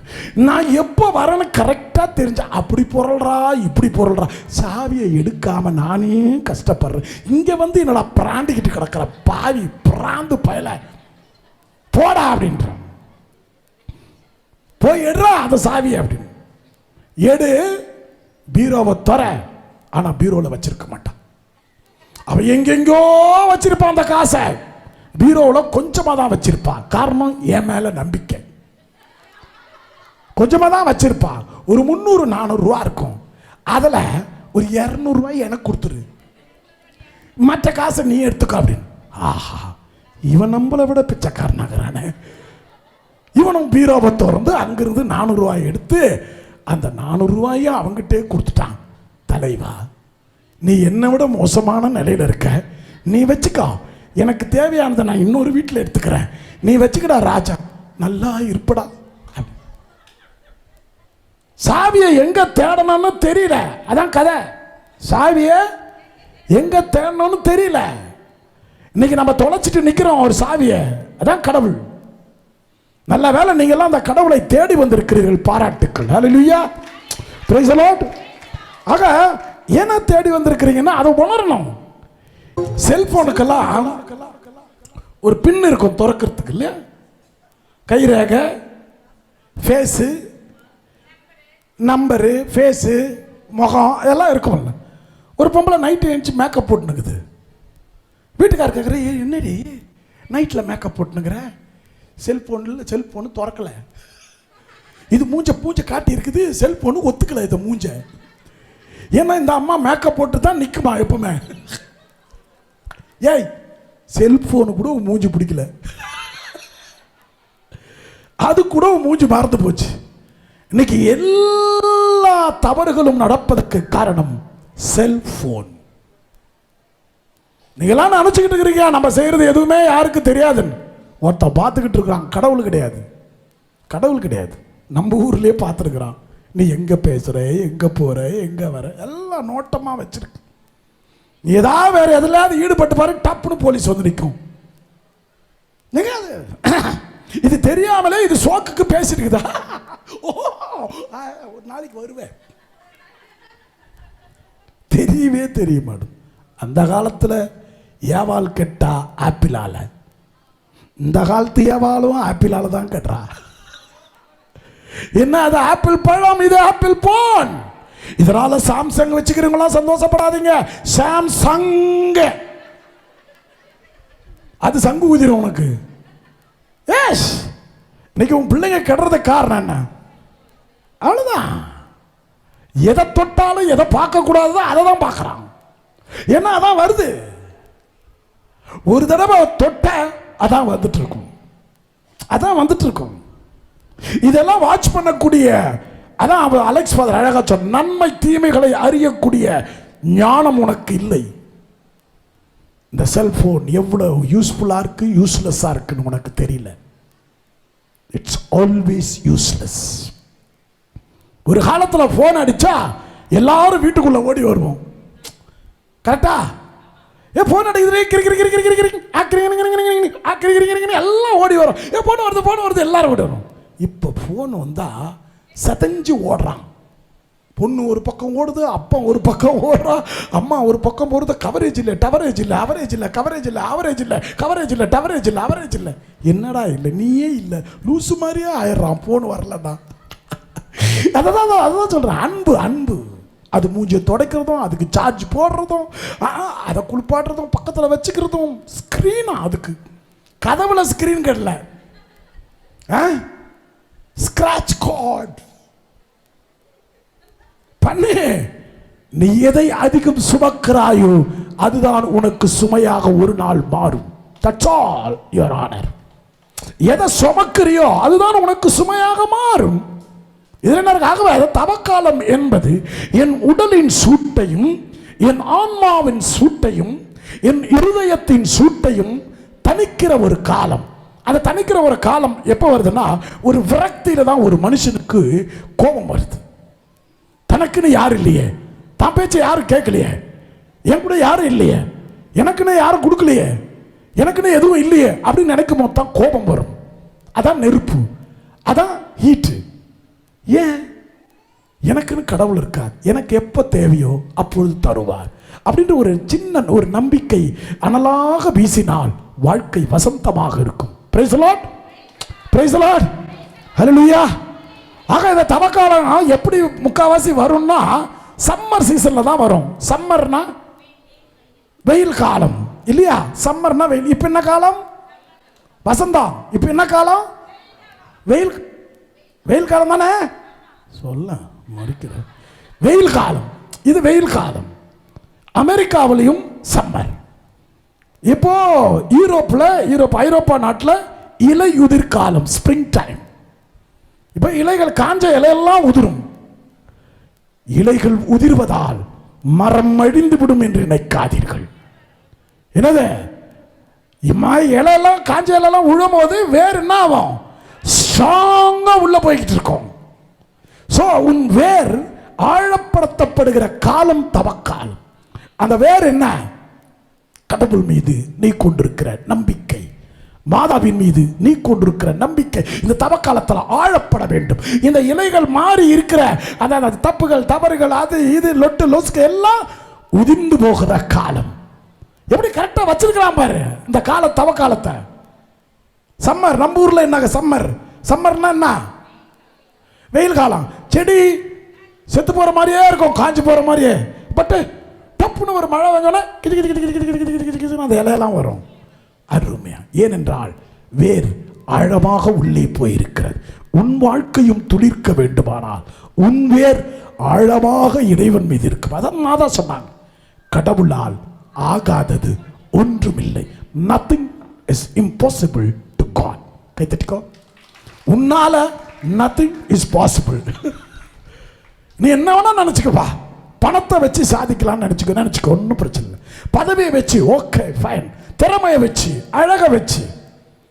நான் எப்போ வரேன்னு கரெக்டா தெரிஞ்ச, அப்படி பொருள்றா இப்படி பொருள்றா, சாவியை எடுக்காம நானே கஷ்டப்படுறேன். இங்க வந்து என்னடா பிராண்டிக்கிட்டு கிடக்கிற பாவி பிராந்து பயல, போடா அப்படின்ற. போய் எடுறா அந்த சாவி அப்படின்னு. எடு, பீரோவை தர. ஆனா பீரோல வச்சிருக்க மாட்டான். அவன் எங்கெங்கோ வச்சிருப்பான் அந்த காசை. பீரோவில் கொஞ்சமாக தான் வச்சிருப்பான். காரணம் என் மேல நம்பிக்கை. கொஞ்சமாக தான் வச்சிருப்பான். ஒரு 300-400 ரூபா இருக்கும். அதில் ஒரு 200 ரூபாய் எனக்கு கொடுத்துரு, மற்ற காசை நீ எடுத்துக்கோ அப்படின்னு. ஆஹா, இவன் நம்மளை விட பிச்சைக்காரனாகிறானே. இவனும் பீரோவை திறந்து அங்கிருந்து 400 ரூபாய் எடுத்து அந்த 400 ரூபாயை அவங்ககிட்டே கொடுத்துட்டான். தலைவா, நீ என்னை விட மோசமான நிலையில் இருக்க, நீ வச்சுக்கோ, எனக்கு தேவையானதை நான் இன்னொரு வீட்டில் எடுத்துக்கிறேன், நீ வச்சுக்கடா ராஜா, நல்லா இருப்படா. சாவியை எங்க தேடணும்னு தெரியல, அதான் கதை. சாவியை எங்க தேடணும்னு தெரியல. இன்னைக்கு நம்ம தொலைச்சிட்டு நிக்கிறோம் ஒரு சாவியை, அதான் கடவுள். நல்ல வேளை நீங்க எல்லாம் அந்த கடவுளை தேடி வந்திருக்கிறீர்கள், பாராட்டுக்கள். ஹல்லேலூயா, பிரைஸ் தி லார்ட். ஆக ஏன்னா தேடி வந்திருக்கிறீங்கன்னா அதை உணரணும். செல்போனுக்கெல்லாம் ஒரு பின் இருக்கும் திறக்கிறதுக்கு, இல்லையா? கைரேகை, ஃபேஸு, நம்பரு, ஃபேஸு, முகம் எல்லாம் இருக்கும்ல. ஒரு பொம்பளை நைட்டு எழுந்துச்சு மேக்கப் போட்டுனுக்குது. வீட்டுக்காரர் கேட்குற, என்னடி நைட்டில் மேக்கப் போட்டுனுங்கிற? செல்போனு திறக்கலை. இது மூஞ்ச காட்டி இருக்குது, செல்போனு ஒத்துக்கலை இதை மூஞ்ச. ஏன்னா இந்த அம்மா மேக்கப் போட்டு தான் நிற்குமா எப்பவுமே. ஏய், செல்போனு கூட மூஞ்சி பிடிக்கல, அது கூட மூஞ்சி மறந்து போச்சு. இன்னைக்கு எல்லா தவறுகளும் நடப்பதற்கு காரணம் செல்போன். நீங்களாம் நினைச்சுக்கிட்டு இருக்கிறீங்க நம்ம செய்யறது எதுவுமே யாருக்கு தெரியாதுன்னு. ஒருத்தன் பார்த்துக்கிட்டு இருக்கிறான், கடவுள் கிடையாது. கடவுள் கிடையாது, நம்ம ஊர்லயே பார்த்துருக்கிறான். நீ எங்க பேசுற, எங்க போற, எங்க வர, எல்லாம் நோட்டமா வச்சிருக்கு. நீ ஏதாவது வேற எதுலாவது ஈடுபட்டு பாரு, டப்புன்னு போலீஸ் வந்து நிற்கும். இது தெரியாமலே இது சோக்குக்கு பேசிருக்குதா? ஒரு நாளைக்கு வருவேன், தெரியவே தெரிய மாட்டேன். அந்த காலத்துல ஏவாள் கெட்டா ஆப்பிளால, இந்த காலத்து ஏவாளும் ஆப்பிளால தான் கெட்டா. என்ன அது ஆப்பிள் பழம், இது ஆப்பிள் போன். இதனால சாம்சங் வச்சுக்கிறவங்களா சந்தோஷப்படாதீங்க. சாம்சங் அது சங்கு ஊதிரும் உனக்கு. எஸ், இன்னைக்கு உன் பிள்ளைங்க கெடுறது காரணம் என்ன? அவ்வளவுதான். எதை தொட்டாலும் எதை பார்க்க கூடாதோ அதை தான் பார்க்கறான். ஏன்னா அதான் வருது. ஒரு தடவை தொட்ட அதான் வந்துட்டு இருக்கும், அதான் வந்துட்டு இருக்கும். இதெல்லாம் வாட்ச் பண்ணக்கூடிய அதான் அவர் அலெக்ஸ் ஃபாதர் அழகா சொன்ன, நன்மை தீமைகளை அறியக்கூடிய ஞானம் உனக்கு இல்லை. இந்த செல்போன் எவ்வளவு யூஸ்ஃபுல்லா இருக்கு, யூஸ்லெஸ்ஸா இருக்குன்னு உனக்கு தெரியல. It's always useless. ஒரு காலத்துல போன் அடிச்சா எல்லாரும் வீட்டுக்குள்ள ஓடி வருவோம். கரெக்டா? ஏ போன் அடிக்குது எல்லாம் ஓடி வரும். ஏ போன் வருது எல்லாரும் ஓடி வரும். இப்ப போன் வந்தா சதஞ்சு ஓடுறான். பொண்ணு ஒரு பக்கம் ஓடுது, அப்பா ஒரு பக்கம் ஓடுறா, அம்மா ஒரு பக்கம் போடுறது. கவரேஜ் இல்லை, டவரேஜ் இல்லை, அவரேஜ் இல்லை, கவரேஜ் இல்லை, அவரேஜ் இல்லை, கவரேஜ் இல்லை, டவரேஜ் இல்லை, அவரேஜ் இல்லை. என்னடா இல்லை, நீயே இல்லை, லூசு மாதிரியே ஆயிடுறான் போன் வரலடா. அதான் சொல்றேன், அன்பு அன்பு. அது மூஞ்சியை துடைக்கிறதும், அதுக்கு சார்ஜ் போடுறதும், அதை குளிப்பாடுறதும், பக்கத்தில் வச்சுக்கிறதும். ஸ்க்ரீனா அதுக்கு கதவுல ஸ்க்ரீன் கட்டல, ஸ்கிராட்ச் கார்டு பண்ணு. நீ எதை அதிகம் சுமக்கிறாயோ அதுதான் உனக்கு சுமையாக ஒரு நாள் மாறும். That's all, your honor. எதை சுமக்கிறியோ அதுதான் உனக்கு சுமையாக மாறும். இதற்காகவே தவக்காலம் என்பது என் உடலின் சூட்டையும், என் ஆன்மாவின் சூட்டையும், என் இருதயத்தின் சூட்டையும் தணிக்கிற ஒரு காலம். அதை தணிக்கிற ஒரு காலம் எப்போ வருதுன்னா, ஒரு விரக்தியில தான் ஒரு மனுஷனுக்கு கோபம் வருது. தனக்குன்னு யாரும் இல்லையே, தான் பேச்ச யாரும் கேட்கலையே, என் கூட யாரும் இல்லையே, எனக்குன்னு யாரும் கொடுக்கலையே, எனக்குன்னு எதுவும் இல்லையே அப்படின்னு நினைக்கும் போது தான் கோபம் வரும். அதான் நெருப்பு, அதான் ஹீட்டு. ஏன்? எனக்குன்னு கடவுள் இருக்கார், எனக்கு எப்போ தேவையோ அப்பொழுது தருவார் அப்படின்ற ஒரு சின்ன ஒரு நம்பிக்கை அனலாக வீசினால் வாழ்க்கை வசந்தமாக இருக்கும். Praise the Lord, praise the Lord, hallelujah. ஆக இந்த தவக்காலம் எப்படி முக்காவாசி வரும்னா சம்மர் சீசன்ல தான் வரும். சம்மர்னா வெயில் காலம் இல்லையா? சம்மர்னா வெயில். இப்ப என்ன காலம்? வசந்தம். இப்ப என்ன காலம்? வெயில். வெயில் காலம் தானே சொல்ல மறுக்கிற. வெயில் காலம், இது வெயில் காலம். அமெரிக்காவிலையும் சம்மர். இப்போ ஐரோப்பா நாட்டில் இலையுதிர் காலம், ஸ்பிரிங் டைம். இப்ப இலைகள் காஞ்ச இலையெல்லாம் உதிரும். இலைகள் உதிர்வதால் மரம் அழிந்து விடும் என்று நினைக்காதீர்கள். என்னது? இலையெல்லாம் காஞ்ச இலையெல்லாம் உழும் போது வேறு என்ன ஆகும்? ஸ்ட்ராங்கா உள்ள போய்கிட்டு இருக்கும். சோ உன் வேர் ஆழப்படுத்தப்படுகிற காலம் தவக்காலம். அந்த வேர் என்ன? கடவுள் மீது நீ கொண்டிருக்கிற நம்பிக்கை, மாதாவின் மீது நீ கொண்டிருக்கிற நம்பிக்கை இந்த தவக்காலத்தில் ஆழப்பட வேண்டும். இந்த இலைகள் மாறி இருக்கிற அதாவது தப்புகள் தவறுகள் அது இது லொட்டு லொஸ்கு எல்லாம் உதிர்ந்து போகிற காலம். எப்படி கரெக்டா வச்சிருக்கலாம் பாரு இந்த கால தவக்காலத்தை. சம்மர், நம்ம ஊர்ல என்ன சம்மர்? சம்மர்னா என்ன? வெயில் காலம். செடி செத்து போற மாதிரியே இருக்கும், காஞ்சி போற மாதிரியே. பட் டப்புன்னு ஒரு மழை வந்தோன்னா கிதி கிதி கிதி கிதி கிதி கிதி கிதி அந்த இலையெல்லாம் வரும். அருமையா. ஏனென்றால் வேர் ஆழமாக உள்ளே போயிருக்கிறது. உன் வாழ்க்கையும் துளிர்க்க வேண்டுமானால் உன் வேர் ஆழமாக இறைவன் மீது இருக்கும். அதான் மாதா சொன்னாங்க, கடவுளால் ஆகாதது ஒன்றுமில்லை. nothing is impossible to God. கை தட்டிக்கோ. உன்னால nothing is possible. நீ என்ன வேணா நினைச்சுக்கப்பா. பணத்தை வச்சு சாதிக்கலாம்னு நினைச்சுக்கோ, ஒன்றும் பிரச்சனை இல்லை. பதவியை வச்சு ஓகே ஃபைன், திறமையை வச்சு, அழக வச்சு,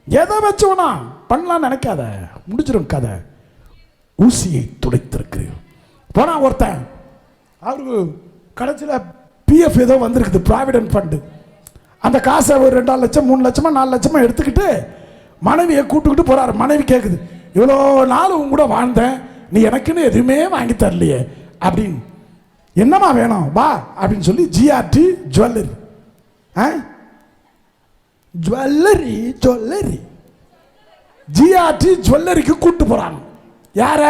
எதை வச்சு வேணா பண்ணலாம் நினைக்காத, முடிச்சிடும் கதை. ஊசியை துடைத்திருக்கிறீர். போனா ஒருத்தன் அவருக்கு கடைசியில் பிஎஃப் ஏதோ வந்திருக்குது, ப்ராவிடன்ட் ஃபண்டு. அந்த காசை ஒரு 2 லட்சம் 3 லட்சமா 4 லட்சமா எடுத்துக்கிட்டு மனைவியை கூட்டுக்கிட்டு போறாரு. மனைவி கேட்குது, இவ்வளோ நாள் உங்க கூட வாழ்ந்தேன், நீ எனக்குன்னு எதுவுமே வாங்கி தரலையே அப்படின்னு. என்னமா வேணும் வா அப்படின்னு சொல்லி ஜிஆர்டி ஜுவல்லரி ஜுவல்லரி ஜிஆர்டி ஜுவல்லரிக்கு கூட்டு போறாங்க. யார?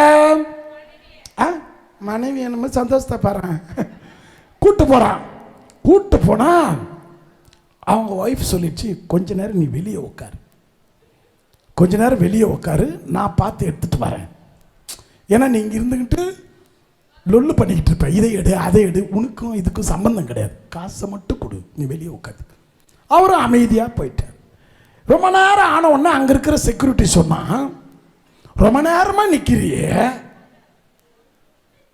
மனைவி என்னமோ சந்தோஷத்தை பாரு. கூட்டு போறான். கூட்டு போனா அவங்க ஒய்ஃப் சொல்லிடுச்சு, கொஞ்ச நேரம் நீ வெளியே உட்காரு, கொஞ்ச நேரம் வெளியே உட்காரு, நான் பார்த்து எடுத்துட்டு வரேன். ஏன்னா நீ இங்கே இருந்துக்கிட்டு லொல்லு பண்ணிக்கிட்டு இருப்ப, இதை எடு அதை எடு, உனக்கும் இதுக்கும் சம்பந்தம் கிடையாது, காசை மட்டும் கொடு, நீ வெளியே உட்காந்து. அவரும் அமைதியாக போயிட்டார். ரொம்ப நேரம் ஆன உடனே அங்கே இருக்கிற செக்யூரிட்டி சொன்னா, ரொம்ப நேரமாக நிற்கிறியே,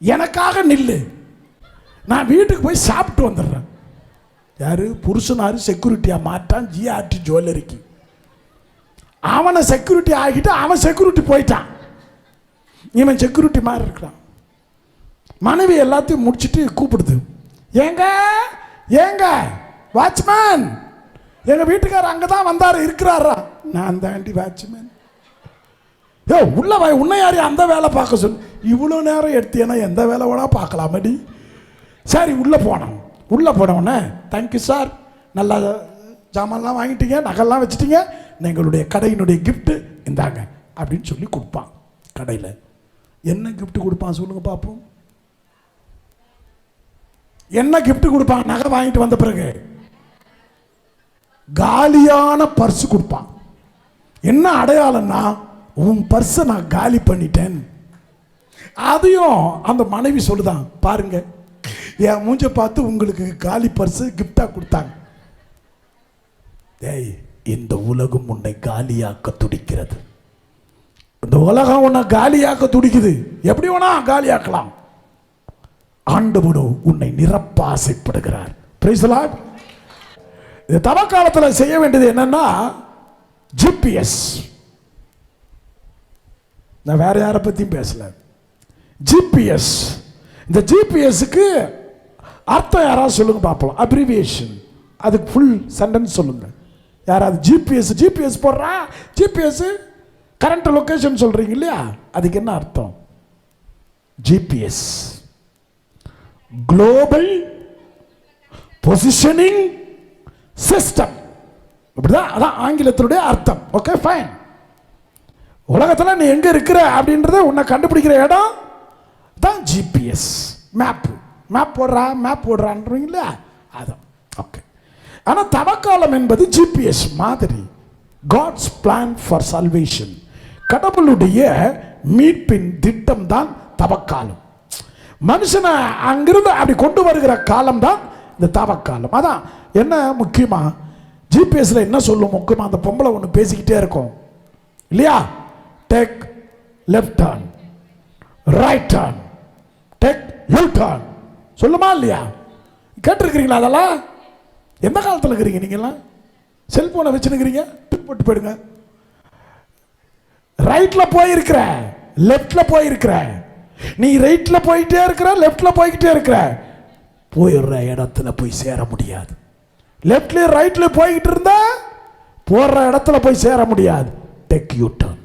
எனக்காக நில்லு, நான் வீட்டுக்கு போய் சாப்பிட்டு வந்துடுறேன். யாரு? புருஷனாரு செக்யூரிட்டியா மாட்டான் ஜிஆர்டி ஜுவல்லரிக்கு. அவனை செக்யூரிட்டி ஆகிட்டு அவன் செக்யூரிட்டி போயிட்டான், இவன் செக்யூரிட்டி மாதிரி இருக்கிறான். மனைவி எல்லாத்தையும் முடிச்சுட்டு கூப்பிடுது, ஏங்க ஏங்க வாட்ச்மேன், எங்க வீட்டுக்காரர் அங்கதான் வந்தாரு இருக்கிறாரா? நான் தாண்டி வாட்ச்மேன். ஏ உள்ள உன்னை யாரையும் அந்த வேலை பார்க்க சொல்லு. இவ்வளோ நேரம் எடுத்தேன்னா எந்த வேலை வேணா பார்க்கலாமடி. சரி உள்ள போனோம். உள்ள போனோடனே தேங்க்யூ சார், நல்லா ஜாமான்லாம் வாங்கிட்டீங்க, நகைலாம் வச்சுட்டீங்க, எங்களுடைய கடையினுடைய கிஃப்ட்டு இந்தாங்க அப்படின்னு சொல்லி கொடுப்பான். கடையில் என்ன கிஃப்ட் கொடுப்பான் சொல்லுங்க பார்ப்போம். என்ன கிஃப்ட் கொடுப்பான்? நகை வாங்கிட்டு வந்த பிறகு காலியான பர்ஸ் கொடுப்பான். என்ன அடையாளம்னா, உன் பர்ஸை நான் காலி பண்ணிட்டேன். அதையும் அந்த மனைவி சொல்லுதான், பாருங்க என் மூஞ்ச பார்த்து உங்களுக்கு காலி பர்ஸ் கிஃப்டா கொடுத்தாங்க. ஏய், இந்த உலகம் உன்னை காலியாக்க துடிக்கிறது. இந்த உலகம் உன்னை காலியாக்க துடிக்குது. எப்படி வேணா காலியாக்கலாம். ஆண்டவரோ உன்னை நிரப்ப ஆசைப்படுகிறார். Price the Lord. இந்த தவ காலத்தில் செய்ய வேண்டியது என்னன்னா, ஜிபிஎஸ். நான் வேற யாரை பத்தியும் பேசல. ஜிபிஎஸ். இந்த ஜிபிஎஸ்க்கு அர்த்தம் யாராவது சொல்லுங்க பார்ப்போம். அப்ரிவியேஷன், அதுக்கு ஃபுல் சென்டென்ஸ் சொல்லுங்க யாராவது. ஜிபிஎஸ் ஜிபிஎஸ் போடுறா, ஜிபிஎஸ் கரண்ட் லொகேஷன் சொல்றீங்க இல்லையா, அதுக்கு என்ன அர்த்தம்? GPS global positioning system. இப்படிதான், அதான் ஆங்கிலத்தினுடைய அர்த்தம். Okay fine. உலகத்தில் நீ எங்க இருக்கிற அப்படின்றத உன்னை கண்டுபிடிக்கிற இடம் தான் ஜிபிஎஸ். மேப் மேப் போடுறா, மேப் போடுறான்றீங்களா, அதான். ஓகே. ஆனால் தவக்காலம் என்பது ஜிபிஎஸ் மாதிரி. காட்ஸ் பிளான் ஃபார் சல்வேஷன், கடவுளுடைய மீட்பின் திட்டம் தான் தவக்காலம். மனுஷனை அங்கிருந்து அப்படி கொண்டு வருகிற காலம் தான் இந்த தவக்காலம். அதான் என்ன முக்கியமா ஜிபிஎஸ்ல என்ன சொல்லும் முக்கியமா, அந்த பொம்பளை ஒன்று பேசிக்கிட்டே இருக்கும் இல்லையா, take left turn, right turn, take you turn சொல்லுமா இல்லையா? கேட்டிருக்கிறீங்களா? அதெல்லாம் எந்த காலத்தில் இருக்கிறீங்க நீங்கெல்லாம்? செல்போனை வச்சுருக்கிறீங்க, போட்டு போயிடுங்க. ரைட்ல போயிருக்கிற, லெஃப்ட்ல போயிருக்கிற, நீ ரைட்ல போயிட்டே இருக்கிற, லெஃப்ட்ல போய்கிட்டே இருக்கிற, போயிடுற இடத்துல போய் சேர முடியாது. லெஃப்ட்ல ரைட்ல போய்கிட்டு இருந்தா போற இடத்துல போய் சேர முடியாது. Take you turn.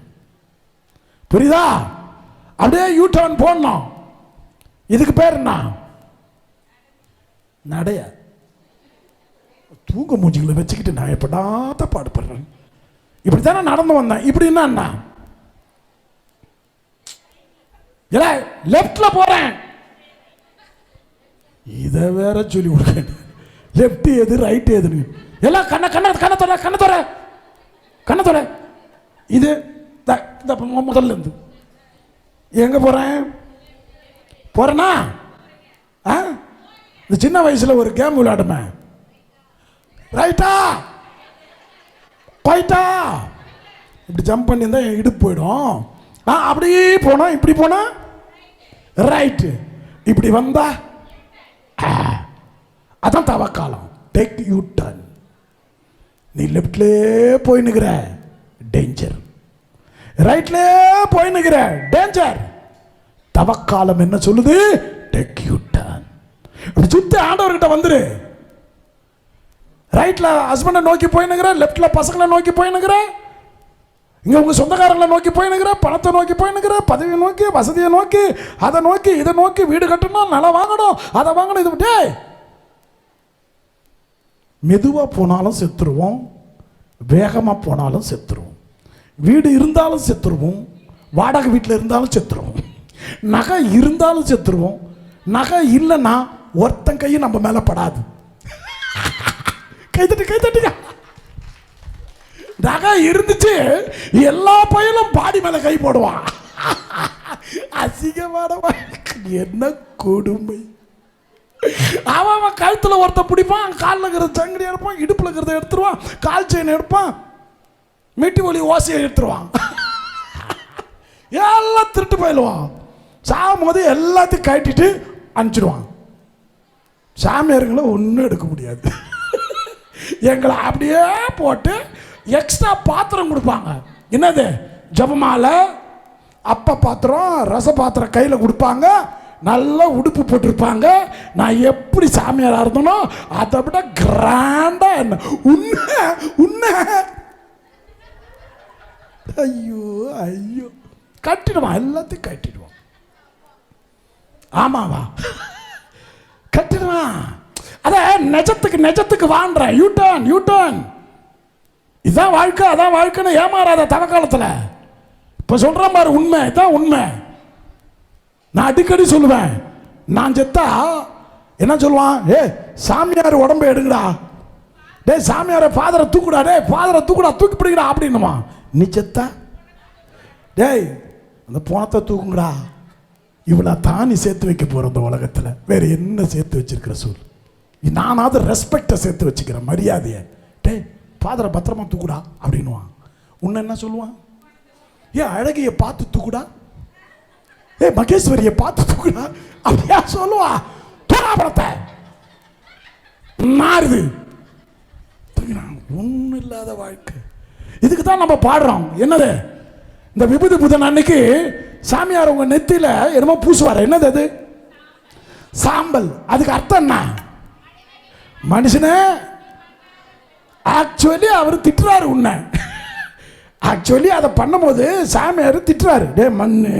புரியுதா? அப்படியே யூ டர்ன் போடணும். இதுக்கு பேர் என்ன? நடைய. தூங்க மூஞ்சிகளை வச்சுக்கிட்டு நான் எப்படாத பாடுபடுறேன். இப்படித்தானே நடந்து வந்தேன். இப்படின்னா என்ன? லெஃப்ட்ல போறேன், இத வேற சொல்லி கொடுக்க. லெஃப்ட் எது ரைட் எதுன்னு எல்லாம் கண்ண கண்ண கண்ண தர கண்ண தர கண்ண தர. இது முதல்ல இருந்து எங்க போறேன் போறேனா? இந்த சின்ன வயசுல ஒரு கேம் விளையாடுமே, ரைட்டா போயிட்டா இப்படி ஜம்ப் பண்ணி இருந்தா என் இடுப்பு போயிடும். அப்படியே போனா, இப்படி போனா ரைட்டு, இப்படி வந்தா அதான் தவக்காலம். Take you turn. நீ லெஃப்ட்ல போய் நிக்கிற டேஞ்சர், ரைட்ல போய் நிக்கிற டேஞ்சர். தவக்காலம் என்ன சொல்லுது? Take you turn. அப்படி சுத்தி ஆண்டவர்கிட்ட வந்துரு. ரைட்ல ஹஸ்பண்டை நோக்கி போய் நிக்கிற, லெஃப்ட்ல பசங்களை நோக்கி போய் நிக்கிற, இங்க உங்க சொந்தக்காரங்களை நோக்கி போய் நிக்கிற, பணத்தை நோக்கி போய் நிக்கிற, பதவியை நோக்கி, வசதியை நோக்கி, அதை நோக்கி, இதை நோக்கி, வீடு கட்டணும், நிலம் வாங்கணும், அதை வாங்கணும், இது விட்டு மெதுவா போனாலும் செத்துருவோம், வேகமா போனாலும் செத்துருவோம். வீடு இருந்தாலும் செத்துருவோம், வாடகை வீட்டில் இருந்தாலும் செத்துருவோம், நகை இருந்தாலும் செத்துருவோம். நகை இல்லைன்னா ஒருத்தன் கையும் நம்ம மேல படாது. கைத்தட்டி கைத்தட்டிங்க. நகை இருந்துச்சு, எல்லா பையனும் பாடி மேல கை போடுவான். அசிங்கமான என்ன கொடுமை. அவன் கழுத்துல ஒருத்த பிடிப்பான், காலில் இருக்கிற சங்கடி எடுப்பான், இடுப்புல இருக்கிறத எடுத்துருவான், கால் செயின் எடுப்பான், மெட்டி ஒலி ஓசையை எடுத்துருவான், எல்லாம் திருட்டு போயிடுவான். சாகும் போது எல்லாத்தையும் கட்டிட்டு அனுப்பிச்சிடுவான். சாமியாருங்களை ஒன்றும் எடுக்க முடியாது. எங்களை அப்படியே போட்டு எக்ஸ்ட்ரா பாத்திரம் கொடுப்பாங்க. என்னது? ஜபமாலை, அப்ப பாத்திரம், ரச பாத்திரம் கையில் கொடுப்பாங்க. நல்லா உடுப்பு போட்டிருப்பாங்க. நான் எப்படி சாமியாராக இருந்தனோ அதை விட கிராண்டா என்ன உன்ன உன்ன ஐயோ ஐயோ கட்டிடுவான், எல்லாத்தையும் கட்டிடுவான். ஆமாவா? கட்டிடுவான். அத நெஜத்துக்கு வாண்டுறேன். யூட்டர்ன் இதான் வாழ்க்கை, அதான் வாழ்க்கைன்னு ஏமாறாத தவக்காலத்தில். இப்ப சொல்றேன் பாரு, உண்மை இதான் உண்மை. நான் அடிக்கடி சொல்லுவேன், நான் செத்தா என்ன சொல்லுவான்? ஏ சாமியார் உடம்பை எடுங்கடா, டே சாமியார ஃபாதரை தூக்குடா, டே ஃபாதரை தூக்குடா, தூக்கி பிடிக்கடா அப்படின்னுமா. நீ செத்தா டேய் அந்த பணத்தை தூக்குங்கடா. இவ்வளோ தான் நீ சேர்த்து வைக்க போற இந்த உலகத்தில். வேற என்ன சேர்த்து வச்சிருக்கிற சொல்? நானாவது ரெஸ்பெக்டை சேர்த்து வச்சுக்கிறேன், மரியாதையை. டே ஃபாதரை பத்திரமா தூக்குடா அப்படின்னுவான். உன்னை என்ன சொல்லுவான்? ஏன் அழகியை பார்த்து தூக்குடா, ஏ மகேஸ்வரியை பார்த்து தூக்குடா அப்படியா சொல்லுவா? தூராபலத்தை மாறுது. ஒன்றும் இல்லாத வாழ்க்கை. இதுக்கு தான் நம்ம பாடுறோம். என்னது? இந்த விபூதி புதன் அன்னைக்கு சாமியார் உங்க நெத்தியில என்னமோ பூசுவார். என்னது அது? சாம்பல். அதுக்கு அர்த்தம் என்ன? மனுஷனே ஆக்சுவலி அவர் திட்டுறாரு உன்னை. ஆக்சுவலி அதை பண்ணும்போது சாமியார் திட்டுறாரு. டே மண்ணு,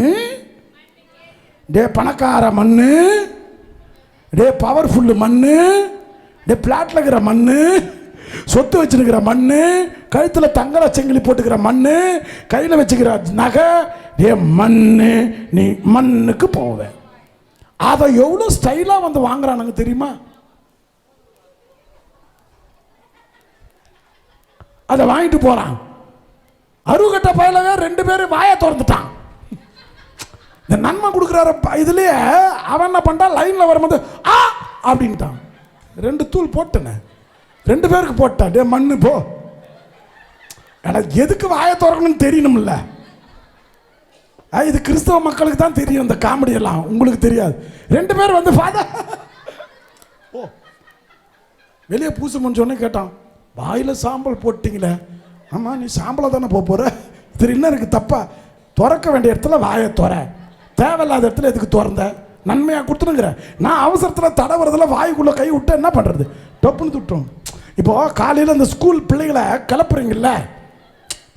டே பணக்கார மண்ணு, டே பவர்ஃபுல் மண்ணு, டே பிளாட்ல இருக்கிற மண்ணு, சொத்து வச்சிருக்கிற மண்ணு, கழுத்துல தங்கல செங்கிலி போட்டுக்கிற மண்ணு, கையில் வச்சுக்கிற நகை, டே மண்ணு, நீ மண்ணுக்கு போவ. அதை எவ்வளோ ஸ்டைலா வந்து வாங்குறானுங்க தெரியுமா? அதை வாங்கிட்டு போறான். அருகட்ட பயலவே 2 பேரும் வாயை திறந்துட்டான். இந்த நன்மை கொடுக்குறாரு இதுலயே அவன் என்ன பண்ணிட்டான்? லைன்ல வரும்போது ஆ அப்படின்ட்டான். 2 தூள் போட்டேன், 2 பேருக்கு போட்டான். டே மண்ணு போ. எனக்கு எதுக்கு வாயை திறக்கணும்னு தெரியணும்ல. இது கிறிஸ்தவ மக்களுக்கு தான் தெரியும் இந்த காமெடி எல்லாம், உங்களுக்கு தெரியாது. 2 பேர் வந்து ஃபாதர் ஓ வெளியே பூச முடிஞ்சோடனே கேட்டான், வாயில சாம்பல் போட்டீங்களே. ஆமா, நீ சாம்பலை தானே போற. இது என்ன இருக்கு தப்பா? திறக்க வேண்டிய இடத்துல வாயை துற, தேவையில்லாத இடத்துல எதுக்கு திறந்த? நன்மையா கொடுத்துருங்கிற. நான் அவசரத்தில் தடவுறதுல வாய்க்குள்ள கை விட்டு என்ன பண்றது? டப்புன்னு துட்டோம். இப்போ காலையில் இந்த ஸ்கூல் பிள்ளைகளை கிளப்புறீங்கல்ல,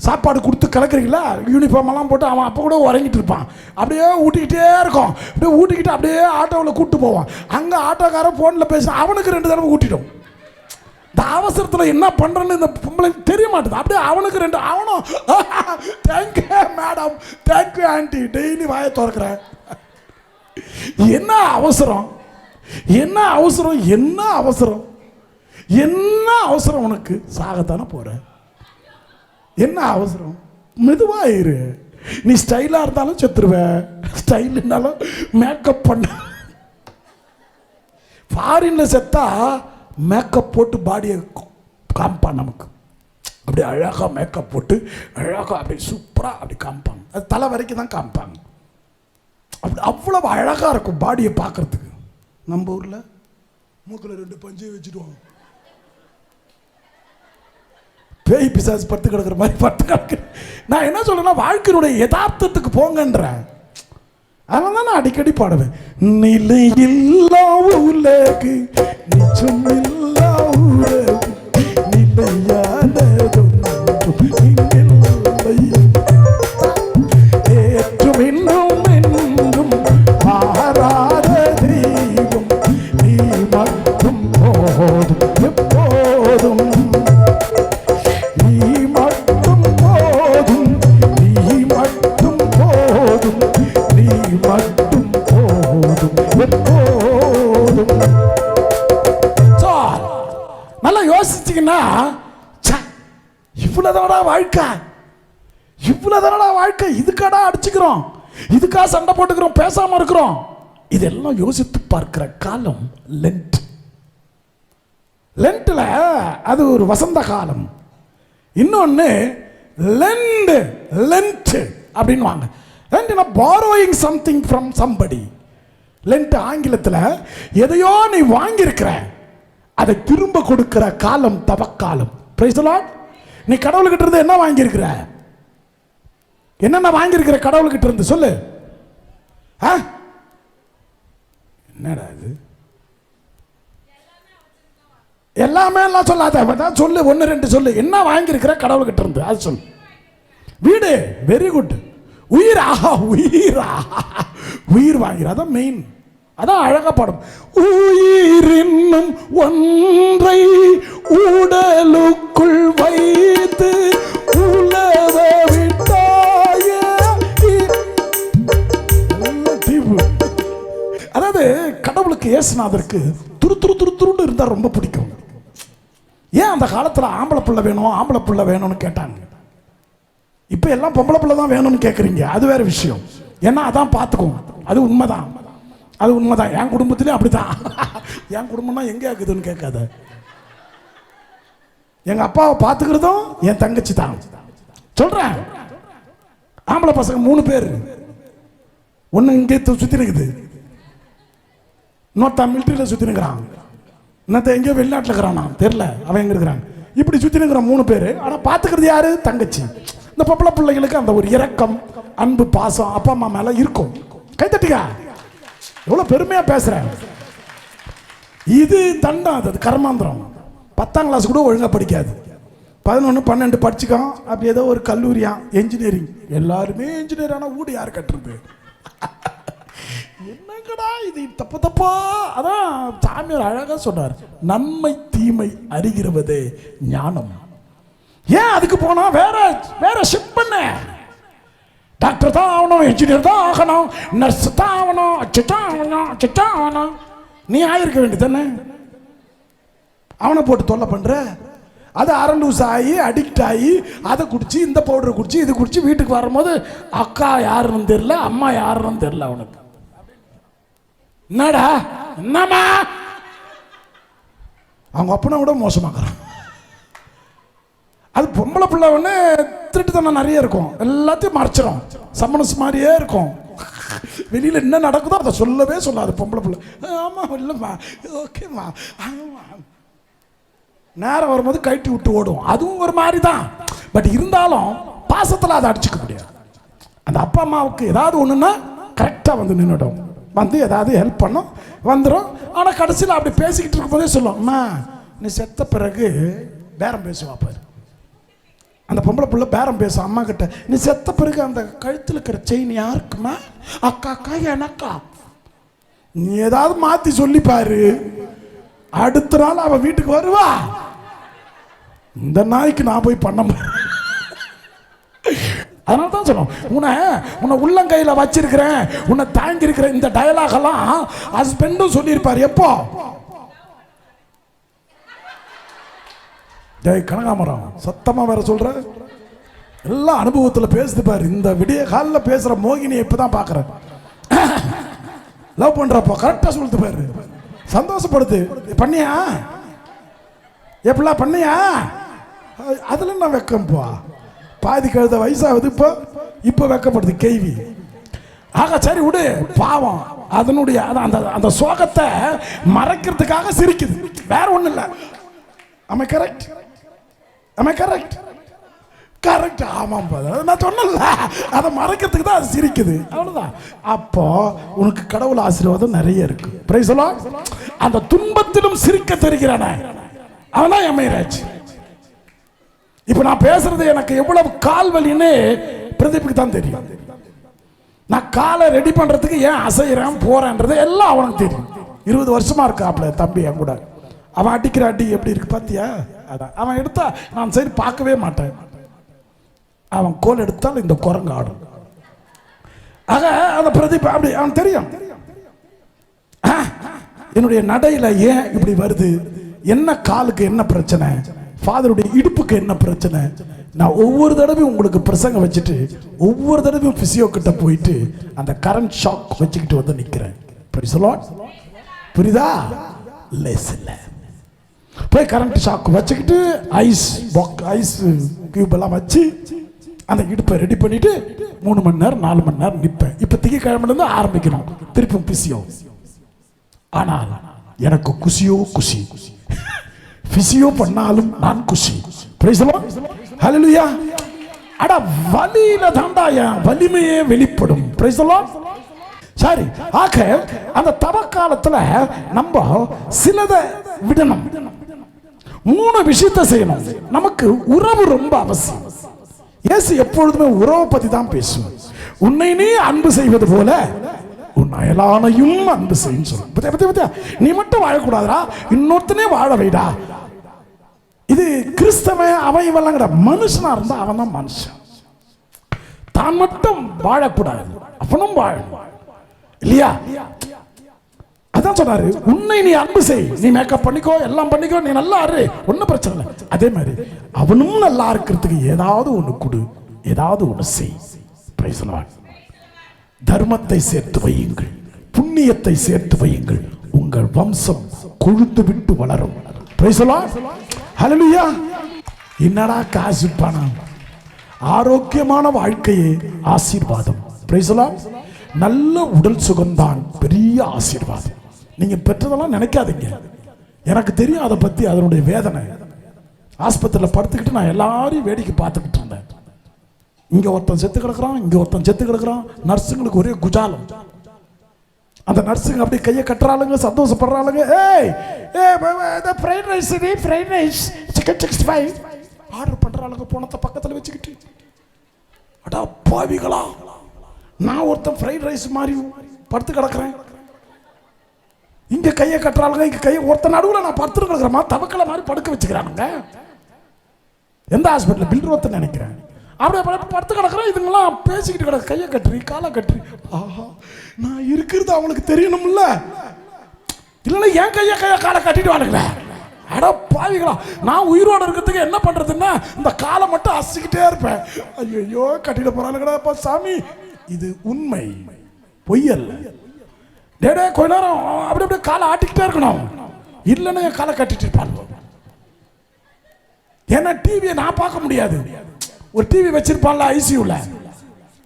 சாப்பாடு கொடுத்து கலக்குறீங்களா, யூனிஃபார்ம் எல்லாம் போட்டு அவன் அப்போ கூட உறங்கிட்டு இருப்பான். அப்படியே ஊட்டிக்கிட்டே இருக்கும். அப்படியே ஊட்டிக்கிட்டு அப்படியே ஆட்டோவில் கூப்பிட்டு போவான். அங்கே ஆட்டோக்காரன் ஃபோனில் பேச அவனுக்கு 2 தடவை ஊட்டிடும். இந்த அவசரத்தில் என்ன பண்ணுறேன்னு இந்த பொம்பளைக்கு தெரிய மாட்டேது. அப்படியே அவனுக்கு 2, அவனும் thank you madam, thank you aunty, daily வாயை திறக்கிறேன். என்ன அவசரம்? என்ன அவசரம்? என்ன அவசரம்? என்ன அவசரம் உனக்கு? சாகத்தானே போற. என்ன அவசரம்? மெதுவாயிரு. நீ ஸ்டைலா இருந்தாலும் செத்துருவ, ஸ்டைல் இருந்தாலும் மேக்கப் பண்ண. ஃபாரின்ல செத்தா மேக்கப் போட்டு பாடியை காமிப்பான் நமக்கு. அப்படியே அழகா மேக்கப் போட்டு அழகா அப்படி சூப்பரா அப்படி காமிப்பாங்க. அது தலை வரைக்கும் தான் காமிப்பாங்க. அப்படி அவ்வளவு அழகா இருக்கும் பாடியை பார்க்கறதுக்கு. நம்ம ஊர்ல மூக்கில் 2 பஞ்சை வச்சுடுவோம். பேய் பிசாசு படுத்து கிடக்குற மாதிரி படுத்து கிடக்கு. நான் என்ன சொல்றேன்னா, வாழ்க்கையினுடைய யதார்த்தத்துக்கு போங்கன்றேன். அதனால தான் நான் அடிக்கடி பாடுவேன். நிலையில்லா உலகு, நிஜமில்லா உலகு, நிலையானதும் இங்கில்லை. ஏற்றும் இன்னும் என்றும் மாறாத தெய்வம் நீ மட்டும் போதும், எப்போதும் நீ மட்டும் போதும், நீ மட்டும் போதும், நீ மட்டும் போதும், எப்போதும். நல்லா யோசிச்சீங்கன்னா, இவ்வளவுதானா வாழ்க்கை, இவ்வளவுதானா வாழ்க்கை, இதுக்காடா அடிச்சுக்கிறோம், இதுக்கா சண்டை போட்டுக்கிறோம், பேசாம இருக்கிறோம். இதெல்லாம் யோசித்து பார்க்கிற காலம் லென்ட். லென்ட்ல அது ஒரு வசந்த காலம். இன்னொன்னு லெண்ட், லென்ட் அப்படின்னு வாங்க. lent in a borrowing something from somebody. lent ஆங்கிலத்தில் எதையோ நீ வாங்கியிருக்கிற அதை திரும்ப கொடுக்கிற காலம் தவக்காலம். Price the Lord. நீ கடவுள்கிட்ட இருந்து என்ன வாங்கியிருக்கிற? என்னென்ன வாங்கியிருக்கிற கடவுள்கிட்ட இருந்து சொல்லு. என்னடா இது? எல்லாமே எல்லாம் சொல்லாத, சொல்லு, ஒன்று ரெண்டு சொல்லு. என்ன வாங்கியிருக்கிற கடவுள்கிட்ட இருந்து அது சொல்லு. வீடு, வெரி குட். உயிர், ஆஹா உயிரா, உயிர் வாங்கிற, அதான் மெயின். அதான் அழகா பாடும். உயிர் என்னும் ஒன்றை உடலுக்குள் வைத்து உலவ விட்டாய. அதாவது கடவுளுக்கு இயேசுநாதருக்கு துரு துரு துரு துருன்னு இருந்தா ரொம்ப பிடிக்கும். ஏன் அந்த காலத்துல ஆம்பளை பிள்ளை வேணும் ஆம்பளை பிள்ளை வேணும்னு கேட்டாங்க. இப்ப எல்லாம் பொம்பளை பிள்ளை தான் வேணும்னு கேட்குறீங்க, அது வேற விஷயம். ஏன்னா அதான் பார்த்துக்குவோம், அது உண்மைதான், அது உண்மைதான். என் குடும்பத்திலே அப்படிதான். என் குடும்பம்னா எங்கே இருக்குதுன்னு கேட்காத. எங்க அப்பாவை பார்த்துக்கிறதும் என் தங்கச்சி தான். சொல்றேன், ஆம்பளை பசங்க 3 பேர். ஒன்று இங்கே சுற்றி இருக்குது, இன்னொருத்தன் மிலிட்டரியில் சுற்றி நிற்கிறான், இன்னொருத்த எங்கேயோ வெளிநாட்டில் இருக்கிறான், தெரியல அவன் எங்கே இருக்கிறான். இப்படி சுற்றி நிற்கிற 3 பேர். ஆனால் பார்த்துக்கிறது யாரு? தங்கச்சி. இந்த பொம்பளை பிள்ளைகளுக்கு அந்த ஒரு இரக்கம், அன்பு, பாசம் அப்பா அம்மா மேல இருக்கும். கைத்தட்டிக்கா, எவ்வளவு பெருமையா பேசுறேன். இது தண்டம், அது கர்மாந்திரம். 10ஆம் கிளாஸ் கூட ஒழுங்கா படிக்காது, 11, 12 படிச்சுக்கான். அப்படி ஏதோ ஒரு கல்லூரியா என்ஜினியரிங், எல்லாருமே இன்ஜினியர். ஆனா வீடு யார் கட்டுறது? என்னங்கடா இது தப்பு தப்பா? அதான் சாமியார் அழகா சொன்னார், நன்மை தீமை அறிகிறவதே ஞானம். ஏன் அதுக்கு போனா வேற வேற ஷிஃப்ட் பண்ண. டாக்டர் தான் ஆகணும், இன்ஜினியர் தான் ஆகணும், நர்ஸ் தான் ஆகணும், அச்சுதான் ஆகணும், அச்சுதான் ஆகணும். நீ ஆயிருக்க வேண்டியது தானே. அவனை போட்டு தொல்லை பண்ற. அது அரண்டூஸ் ஆகி அடிக்ட் ஆகி அதை குடிச்சு இந்த பவுடர் குடிச்சு இது குடிச்சு வீட்டுக்கு வரும்போது அக்கா யாருன்னு தெரியல, அம்மா யாருன்னு தெரியல. அவனுக்கு என்னடா என்னம்மா? அவங்க அப்பனை விட மோசமாக்குறான். அது பொம்பளை பிள்ளை ஒன்று திருட்டுத்தனம் நிறைய இருக்கும், எல்லாத்தையும் மறைச்சிடும், சம்மனஸ் மாதிரியே இருக்கும். வெளியில் என்ன நடக்குதோ அதை சொல்லவே சொல்லாது பொம்பளை பிள்ளை. ஆமாம் இல்லைம்மா, ஓகேம்மா, ஆமாம். நேரம் வரும்போது கைட்டி விட்டு ஓடும். அதுவும் ஒரு மாதிரி தான். பட் இருந்தாலும் பாசத்தில் அதை அடிச்சுக்க முடியாது. அந்த அப்பா அம்மாவுக்கு ஏதாவது ஒன்றுன்னா கரெக்டாக வந்து நின்றுடும், வந்து ஏதாவது ஹெல்ப் பண்ணும், வந்துடும். ஆனால் கடைசியில் அப்படி பேசிக்கிட்டு இருக்கும்போதே சொல்லும், அம்மா நீ செத்த பிறகு பேரம் பேசுவா பாரு. அந்த பொம்பளை பிள்ளை பேரம் பேசும் அம்மா கிட்ட, நீ செத்த பிறகு அந்த கழுத்தில் இருக்கிற செயின் யாருக்குமா? அக்காக்கா எனக்கா? நீ ஏதாவது மாற்றி சொல்லிப்பாரு, அடுத்த நாள் அவன் வீட்டுக்கு வருவா. இந்த நாய்க்கு நான் போய் பண்ண முடியும். அதனால தான் சொல்லுவோம், உன்னை உள்ளங்கையில் வச்சிருக்கிறேன், உன்னை தாங்கி இருக்கிறேன். இந்த டயலாக் எல்லாம் ஹஸ்பண்டும் சொல்லியிருப்பார். எப்போ? ஜெய் கனகாமரம் சத்தமா வேற சொல்ற, எல்லாம் அனுபவத்தில் பேசுது பாரு. இந்த விடிய காலில் பேசுற மோகினியை இப்பதான் பாக்குறேன். லவ் பண்றப்போ கரெக்டா சொல்லுது பாரு, சந்தோஷப்படுது. பண்ணியா எப்படிலாம் பண்ணியா? அதுல நான் வெக்கம்பா, பாதி கழுத வயசாகுது, இப்போ வெக்கப்படுது கேள்வி. ஆக சரி விடு, பாவம். அதனுடைய அந்த சோகத்தை மறைக்கிறதுக்காக சிரிக்குது, வேற ஒண்ணு இல்லை. Am I correct? Am I correct? Correct. ஆமாம், நான் சொன்னல, அதை மறைக்கிறதுக்கு தான் அது சிரிக்குது, அவ்வளவுதான். அப்போ உனக்கு கடவுள் ஆசீர்வாதம் நிறைய இருக்கு. Price the Lord. அந்த துன்பத்திலும் சிரிக்க தெரிகிறானே அவன்தான் எம்ஐராஜ். இப்ப நான் பேசுறது எனக்கு எவ்வளவு கால் வலின்னு பிரதீப்புக்கு தான் தெரியும். நான் காலை ரெடி பண்றதுக்கு ஏன் அசைகிறேன் போறேன்றது எல்லாம் அவனுக்கு தெரியும். 20 வருஷமா இருக்காப்ல தம்பி என் கூட. அவன் அடிக்கிற அடி எப்படி இருக்கு பாத்தியா? அதான் அவன் எடுத்தா நான் சரி பார்க்கவே மாட்டேன். அவன் கோல் எடுத்தால் இந்த குரங்கு ஆடும். ஆக அந்த பிரதீப் அப்படி அவன் தெரியும். என்னுடைய நடையில ஏன் இப்படி வருது, என்ன காலுக்கு என்ன பிரச்சனை, ஃபாதருடைய இடுப்புக்கு என்ன பிரச்சனை. நான் ஒவ்வொரு தடவையும் உங்களுக்கு பிரசங்க வச்சுட்டு ஒவ்வொரு தடவையும் பிசியோ கிட்ட போயிட்டு அந்த கரண்ட் ஷாக் வச்சுக்கிட்டு வந்து நிக்கிறேன். புரியுதா? லேஸ் இல்லை, போய் கரண்ட் ஷாக் வச்சுக்கிட்டு ஐஸ் கியூப் எல்லாம் வச்சு அந்த இடுப்பை ரெடி பண்ணிட்டு 3 மணி நேரம் 4 மணி நேரம் நிற்பேன். இப்ப திங்கக்கிழமையிலிருந்து ஆரம்பிக்கணும் திருப்பும் பிசியோ. ஆனால் எனக்கு குசியோ குசி, பிசியோ பண்ணாலும் நான் குசி. பிரைஸ் தி லார்ட், ஹல்லேலூயா. அட வலியில தாண்டா என் வலிமையே வெளிப்படும். Price the Lord. சரி, ஆக அந்த தவக்காலத்துல நம்ம சிலதை விடணும். 3 விஷயத்தை செய்யணும். நமக்கு உறவு ரொம்ப அவசியம். இயேசு எப்பொழுதுமே உறவை பத்தி தான் பேசுவார். உன்னை நீ அன்பு செய்வது போல உன் அயலானையும் அன்பு செய்யும் சொல்ல. நீ மட்டும் வாழக்கூடாதா, இன்னொருத்தனே வாழ வைடா. இது கிறிஸ்தவன் அவன் இவெல்லாம் கிடையாது. மனுஷனா இருந்தா அவன் தான் மனுஷன். தான் மட்டும் வாழக்கூடாது, அவனும் வாழணும் இல்லையா? அதான் சொன்னாரு, உன்னை நீ அன்பு செய். நீ மேக்கப் பண்ணிக்கோ, எல்லாம் பண்ணிக்கோ, நீ நல்லா இரு, ஒன்னும் பிரச்சனை இல்லை. அதே மாதிரி அவனும் நல்லா இருக்கிறதுக்கு ஏதாவது ஒண்ணு கொடு, ஏதாவது ஒண்ணு செய். Price the Lord. தர்மத்தை சேர்த்து வையுங்கள், புண்ணியத்தை சேர்த்து வையுங்கள், உங்கள் வம்சம் கொழுந்து விட்டு வளரும். பிரைஸ் தி லார்ட், ஹல்லேலூயா. என்னடா காசு பணம்? ஆரோக்கியமான வாழ்க்கையே ஆசீர்வாதம். Price the Lord. நல்ல உடல் சுகம்தான் பெரிய ஆசீர்வாதம். நீங்க பெற்றதெல்லாம் நினைக்காதீங்க. எனக்கு தெரியும் அதை பத்தி, அதனுடைய வேதனை. ஆஸ்பத்திரியில் படுத்துக்கிட்டு நான் எல்லாரையும் வேடிக்கை பார்த்துக்கிட்டு இருந்தேன். இங்க ஒருத்தன் செத்து கிடக்குறான், இங்க ஒருத்தன் செத்து கிடக்குறான். நர்ஸுங்களுக்கு ஒரே குஜாலம். அந்த நர்ஸுங்க அப்படியே கையை கட்டுறாளுங்க, சந்தோஷப்படுறாளுங்க. ஏய் ஏய், fried rice, fried rice, chicken 65 order பண்றாளுங்க போனத்தை பக்கத்தில் வச்சுக்கிட்டு. அடா பாவிகளா, நான் ஒருத்தன் ஃப்ரைட் ரைஸ் மாதிரி படுத்து கிடக்குறேன். இங்க கையை கட்டுறாளுங்க, இங்க கையை ஒருத்தன் நடுவில் நான் படுத்து கிடக்குறேமா, தவக்கலை மாதிரி படுக்க வச்சுக்கிறானுங்க. எந்த ஹாஸ்பிட்டல் பில்ரோத்தன் நினைக்கிறேன். அப்படியே படுத்து கிடக்குறேன். இதுங்கெல்லாம் பேசிக்கிட்டு கிடக்கு, கையை கட்டுறி காலை கட்டுறி. ஆஹா, நான் இருக்கிறது அவங்களுக்கு தெரியணும்ல, இல்லைன்னா என் கையை காலை கட்டிட்டு வானுங்களேன். அட பாவிகளா, நான் உயிரோட இருக்கிறதுக்கு என்ன பண்றதுன்னா இந்த காலை மட்டும் அசிக்கிட்டே இருப்பேன். ஐயோ கட்டிட போறாளுங்கடா சாமி. இது உண்மை, பொய்யல்ல. டேடே கொஞ்ச நேரம் அப்படி அப்படியே காலை ஆட்டிக்கிட்டே இருக்கணும், இல்லைன்னா என் காலை கட்டிட்டு இருப்பாங்க. ஏன்னா டிவியை நான் பார்க்க முடியாது. ஒரு டிவி வச்சிருப்பான்ல ஐசியூல,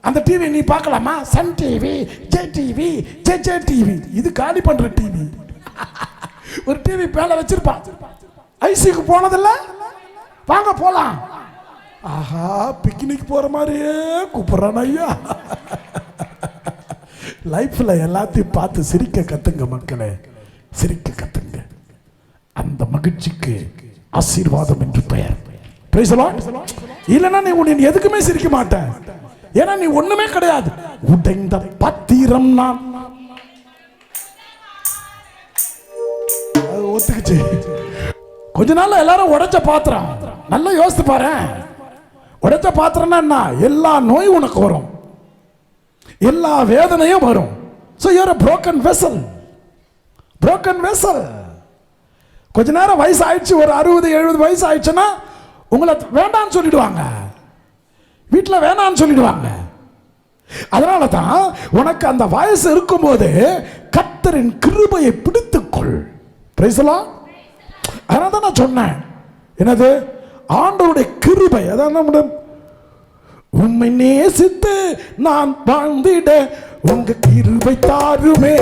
அந்த டிவி நீ பார்க்கலாமா? Sun TV, J TV, J TV. இது காலி பண்ற டிவி. ஒரு டிவி பேல வச்சிருப்பான். ஐசியூக்கு போனதில்ல, வாங்க போலாம். ஆஹா, பிக்னிக் போற மாதிரியே கூப்பிடுறான் ஐயா. லைஃப்ல எல்லாத்தையும் பார்த்து சிரிக்க கத்துங்க மக்களே, சிரிக்க கத்துங்க. அந்த மகிழ்ச்சிக்கு ஆசீர்வாதம் என்று பெயர். Price the Lord. இல்லைன்னா நீ எதுக்குமே சிரிக்க மாட்டேன். ஏன்னா நீ ஒண்ணுமே கிடையாது. உடைந்த பத்திரம் நான். ஒத்துக்குச்சு. கொஞ்ச நாள் எல்லாரும் உடைச்ச பாத்திரம். நல்லா யோசித்து பாரு. உடைச்ச பாத்திரம்னா என்ன? எல்லா நோய் உனக்கு வரும், எல்லா வேதனையும் வரும். So you're a broken vessel. Broken vessel. கொஞ்ச நேரம் வயசு ஆயிடுச்சு, ஒரு 60-70 வயசு ஆயிடுச்சுன்னா உங்களை வேண்டான்னு சொல்லிடுவாங்க, வீட்டில் வேணான்னு சொல்லிடுவாங்க. அதனால தான் உனக்கு அந்த வயசு இருக்கும்போது கர்த்தரின் கிருபையை பிடித்துக்கொள். Price the Lord. அதனால தான் நான் சொன்னேன், என்னது ஆண்டவருடைய கிருபை. அதான் நம்முடைய உம்மை நேசித்து நான் வாழ்ந்திட உங்க கிருபை தாருமே,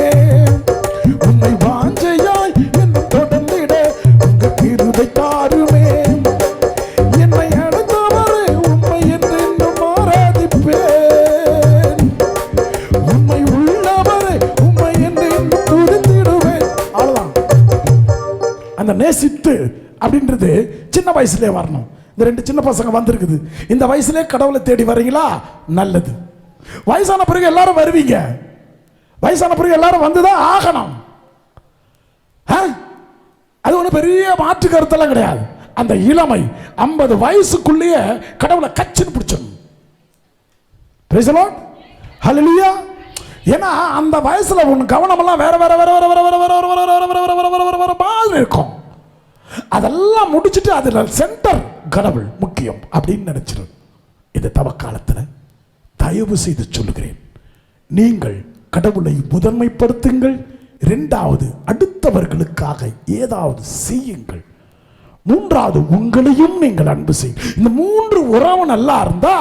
உம்மை வாஞ்சையாய் என்னை தொடர்ந்திட உங்க கிருபை தாருமே, என்னை அடுத்தவரை உம்மை என்று இன்னும் ஆராதிப்பேன், உம்மை உள்ளவரை உம்மை என்று இன்னும் துதித்திடுவேன். அவ்வளவுதான். அந்த நேசித்து அப்படின்றது சின்ன வயசுலேயே வரணும். இந்த 2 சின்ன பசங்க வந்திருக்குது, இந்த வயசுலேயே கடவுளை தேடி வரீங்களா? நல்லது. வயசான பிறகு எல்லாரும் வருவீங்க, வயசான பிறகு எல்லாரும் வந்துதான் ஆகணும். அது ஒண்ணு பெரிய மாற்று கருத்தெல்லாம் கிடையாது. அந்த இளமை 50 வயசுக்குள்ளேயே கடவுளை கச்சின்னு பிடிச்சிடணும். பிரைஸ் தி லார்ட், ஹல்லேலூயா. ஏன்னா அந்த வயசுல உன் கவனமெல்லாம் வேற வேற வேற வேற வேற வேற வேற வேற வேற வேற மாதிரி இருக்கும். அதெல்லாம் முடிச்சுட்டு அதுல சென்டர் கடவுள் முக்கியம் அப்படின்னு நினைச்சிரு. இந்த தவக்காலத்துல தயவு செய்து சொல்லுகிறேன், நீங்கள் கடவுளை முதன்மைப்படுத்துங்கள். 2வது அடுத்தவர்களுக்காக ஏதாவது செய்யுங்கள். 3வது உங்களையும் நீங்கள் அன்பு செய்யுங்கள். இந்த 3 உறவு நல்லா இருந்தா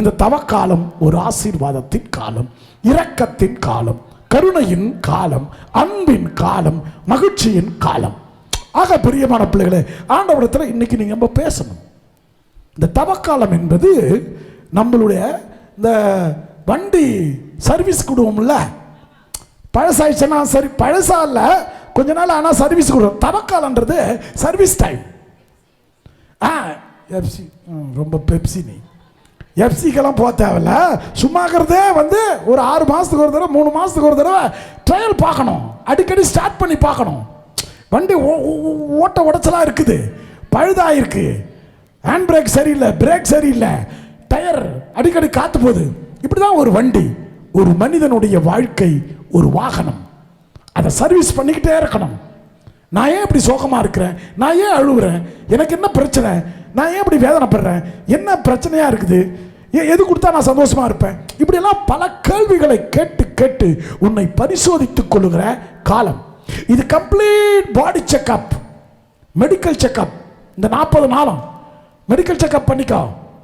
இந்த தவக்காலம் ஒரு ஆசீர்வாதத்தின் காலம், இரக்கத்தின் காலம், கருணையின் காலம், அன்பின் காலம், மகிழ்ச்சியின் காலம். ஆக பிரியமான பிள்ளைகளே, ஆண்டவரிடத்தில் இன்னைக்கு நீங்க நம்ம பேசணும். இந்த தவக்காலம் என்பது நம்மளுடைய இந்த வண்டி சர்வீஸ் கொடுவோம்ல, பழசாயிடுச்சுன்னா சரி, பழசா இல்லை கொஞ்ச நாள் ஆனால் சர்வீஸ் கொடுவோம். தவக்காலன்றது சர்வீஸ் டைம். எஃப்சி ரொம்ப பெப்சி, நீ எஃப்சிக்கெல்லாம் போக தேவையில்ல, சும்மாக்கிறதே வந்து ஒரு 6 மாதத்துக்கு ஒரு தடவை 3 மாதத்துக்கு ஒரு தடவை ட்ரையல் பார்க்கணும், அடிக்கடி ஸ்டார்ட் பண்ணி பார்க்கணும். வண்டி ஓட்ட உடச்சலாக இருக்குது, பழுதாயிருக்கு, ஹேண்ட் பிரேக் சரியில்லை, பிரேக் சரியில்லை, டயர் அடிக்கடி காத்து போகுது. இப்படி தான் ஒரு வண்டி, ஒரு மனிதனுடைய வாழ்க்கை ஒரு வாகனம். அதை சர்வீஸ் பண்ணிக்கிட்டே இருக்கணும். நான் ஏன் இப்படி சோகமாக இருக்கிறேன், நான் ஏன் அழுகுறேன், எனக்கு என்ன பிரச்சனை, நான் ஏன் இப்படி வேதனைப்படுறேன், என்ன பிரச்சனையாக இருக்குது, எது கொடுத்தா நான் சந்தோஷமாக இருப்பேன், இப்படியெல்லாம் பல கேள்விகளை கேட்டு கேட்டு உன்னை பரிசோதித்துக் கொள்ளுகிற காலம் இது. Complete body checkup, medical checkup. இந்த 40 நாளும் மெடிக்கல் செக்அப் பண்ணிக்கோ.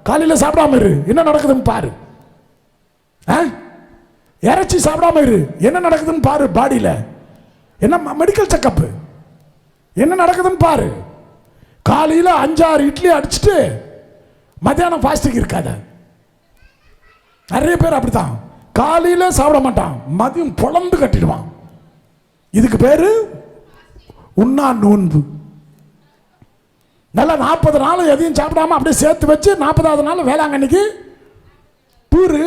காலையில் சாப்பிடாம இரு, என்ன நடக்குதுன்னு பாரு. இறைச்சி சாப்பிடாம இரு, என்ன நடக்குதுன்னு பாரு. பாடியில் என்ன மெடிக்கல் செக்அப், என்ன நடக்குதுன்னு பாரு. காலையில் 5-6 இட்லி அடிச்சுட்டு மத்தியானம் ஃபாஸ்டிங் இருக்காத. நிறைய பேர் அப்படித்தான், காலையில் சாப்பிட மாட்டான், மதியம் பொழந்து கட்டிடுவான். இதுக்கு பேரு உண்ணா நோன்பு. நல்லா 40 நாள் எதையும் சாப்பிடாம அப்படியே சேர்த்து வச்சு 40வது நாள் வேளாங்கண்ணிக்கு டூரு,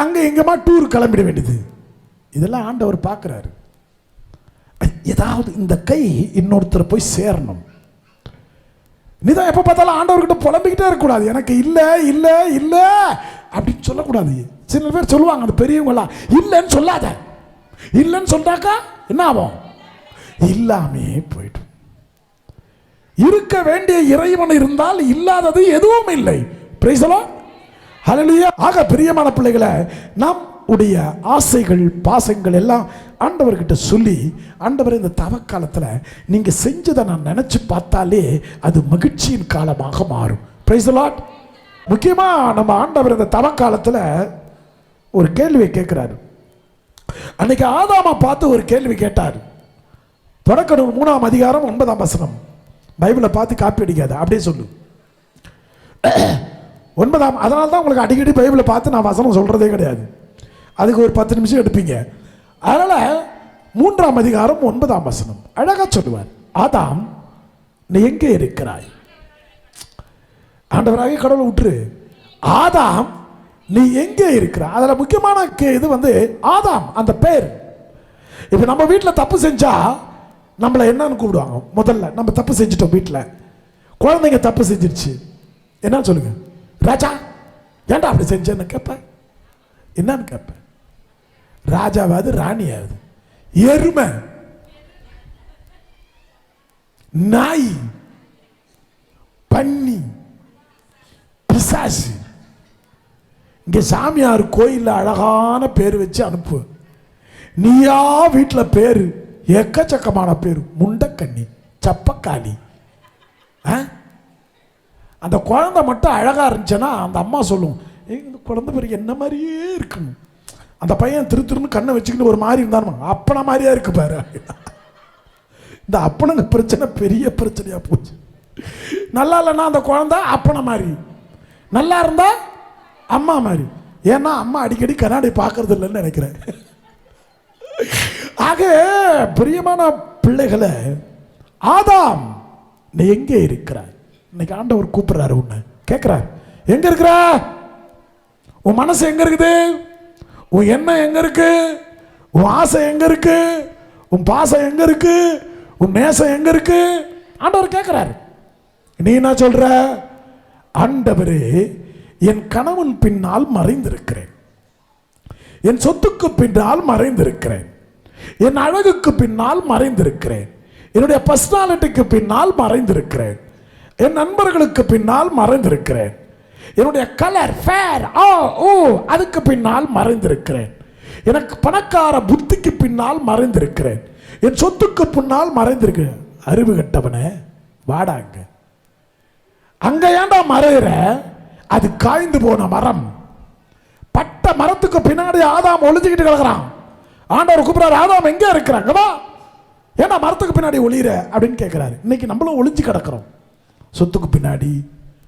அங்கே எங்கேமா டூர் கிளம்பிட வேண்டியது. இதெல்லாம் ஆண்டவர் பார்க்குறாரு. ஏதாவது இந்த கை இன்னொருத்தர் போய் சேரணும். நீதான் எப்போ பார்த்தாலும் ஆண்டவர்கிட்ட புலம்பிக்கிட்டே இருக்கக்கூடாது. எனக்கு இல்லை இல்லை இல்லை அப்படின்னு சொல்லக்கூடாது. சில பேர் சொல்லுவாங்க, அந்த பெரியவங்களாம் இல்லைன்னு சொல்லாத, இல்லைன்னு சொன்னாக்கா என்ன ஆகும், இல்லாமே போயிடும். இருக்க வேண்டிய இறைவன் இருந்தால் இல்லாதது எதுவும் இல்லை. Price the Lord, hallelujah. ஆக பிரியமான பிள்ளைகளை, நம் உடைய ஆசைகள் பாசங்கள் எல்லாம் ஆண்டவர்கிட்ட சொல்லி, ஆண்டவர் இந்த தவக்காலத்தில் நீங்க செஞ்சதை நான் நினைச்சு பார்த்தாலே அது மகிழ்ச்சியின் காலமாக மாறும். Price the Lord. முக்கியமா நம்ம ஆண்டவர் இந்த தவக்காலத்தில் ஒரு கேள்வியை கேட்கிறாரு. அன்னைக்கு ஆதாமை பார்த்து ஒரு கேள்வி கேட்டார். தொடக்க 3ஆம் அதிகாரம் 9ஆம் வசனம். பைபிளை பார்த்து காப்பி அடிக்காது, அப்படியே சொல்லு. 9ஆம், அதனால தான் உங்களுக்கு அடிக்கடி பைபிளை பார்த்து நான் வசனம் சொல்றதே கிடையாது. அதுக்கு ஒரு 10 நிமிஷம் எடுப்பீங்க. அதனால 3ஆம் அதிகாரம் 9ஆம் வசனம் அழகா சொல்லுவார். ஆதாம், நீ எங்கே இருக்கிறாய்? ஆண்டவராக கடவுளை விட்டுரு. ஆதாம், நீ எங்கே இருக்கிறாய்? அதில் முக்கியமான இது வந்து ஆதாம் அந்த பேர். இப்போ நம்ம வீட்டில் தப்பு செஞ்சா நம்மளை என்னன்னு கூப்பிடுவாங்க? முதல்ல நம்ம தப்பு செஞ்சிட்டோம், வீட்டில் குழந்தைங்க தப்பு செஞ்சிருச்சு, என்ன சொல்லுங்க? ராஜா, ஏன்டா அப்படி செஞ்சேன்னு கேட்பேன். என்னன்னு கேட்பேன். ராஜாவாது ராணியாவது, எருமை, நாய், பன்னி, பிசாசு. இங்க சாமியார் கோயில்ல அழகான பேர் வச்சு அனுப்பு. நீயா வீட்டில் பேரு எக்கச்சக்கமான பேர். முண்டக்கண்ணி, சப்பக்காளி. அந்த குழந்தை மட்டும் அழகா இருந்துச்சுன்னா அந்த அம்மா சொல்லும், இந்த குழந்தை பேர் என்ன மாதிரியே இருக்கணும். அந்த பையன் திருன்னு கண்ணை வச்சுக்கிட்டு ஒரு மாதிரி இருந்தாலும் அப்பனை மாதிரியா இருக்கு பாரு. இந்த அப்பனுங்க பிரச்சனை பெரிய பிரச்சனையா போச்சு. நல்லா இல்லைன்னா அந்த குழந்தை அப்பனை மாதிரி, நல்லா இருந்தா அம்மா மாதிரி. ஏன்னா அம்மா அடிக்கடி கண்ணாடி பார்க்கறது இல்லைன்னு நினைக்கிறேன். ஆக பிரியமான பிள்ளைகளை, ஆதாம் நீ எங்கே இருக்கிறாய்? இன்னைக்கு ஆண்டவர் கூப்பிடுறாரு, உன்னை கேட்கிறார், எங்க இருக்கிற? உன் மனசு எங்க இருக்குது? உன் எண்ணம் எங்க இருக்கு? உன் ஆசை எங்க இருக்கு? உன் பாசம் எங்க இருக்கு? உன் நேசம் எங்க இருக்கு? ஆண்டவர் கேட்கிறாரு. நீ என்ன சொல்ற? ஆண்டவரே, என் கணவன் பின்னால் மறைந்திருக்கிறேன், என் சொத்துக்கு பின்னால் மறைந்திருக்கிறேன், என் அழகுக்கு பின்னால் மறைந்திருக்கிறேன், என்னுடைய பர்சனாலிட்டிக்கு பின்னால் மறைந்திருக்கிறேன், என் நண்பர்களுக்கு பின்னால் மறைந்திருக்கிறேன், என்னுடைய கலர் ஃபேர் அதுக்கு பின்னால் மறைந்திருக்கிறேன், எனக்கு பணக்கார புத்திக்கு பின்னால் மறைந்திருக்கிறேன், என் சொத்துக்கு பின்னால் மறைந்திருக்கிறேன். அறிவு கட்டவனே, வாடாங்க. அங்க ஏன்டா மறைகிற? அது காய்ந்து போன மரம். பட்ட மரத்துக்கு பின்னாடி ஆதாம் ஒளிஞ்சுக்கிட்டு கிடக்குறான். ஆண்டவர் கூப்பிடுறாரு, ஆதாம் எங்க இருக்கிறாங்க வா, ஏன்னா மரத்துக்கு பின்னாடி ஒளியிற அப்படின்னு கேட்கிறாரு. இன்னைக்கு நம்மளும் ஒளிஞ்சு கிடக்கிறோம். சொத்துக்கு பின்னாடி,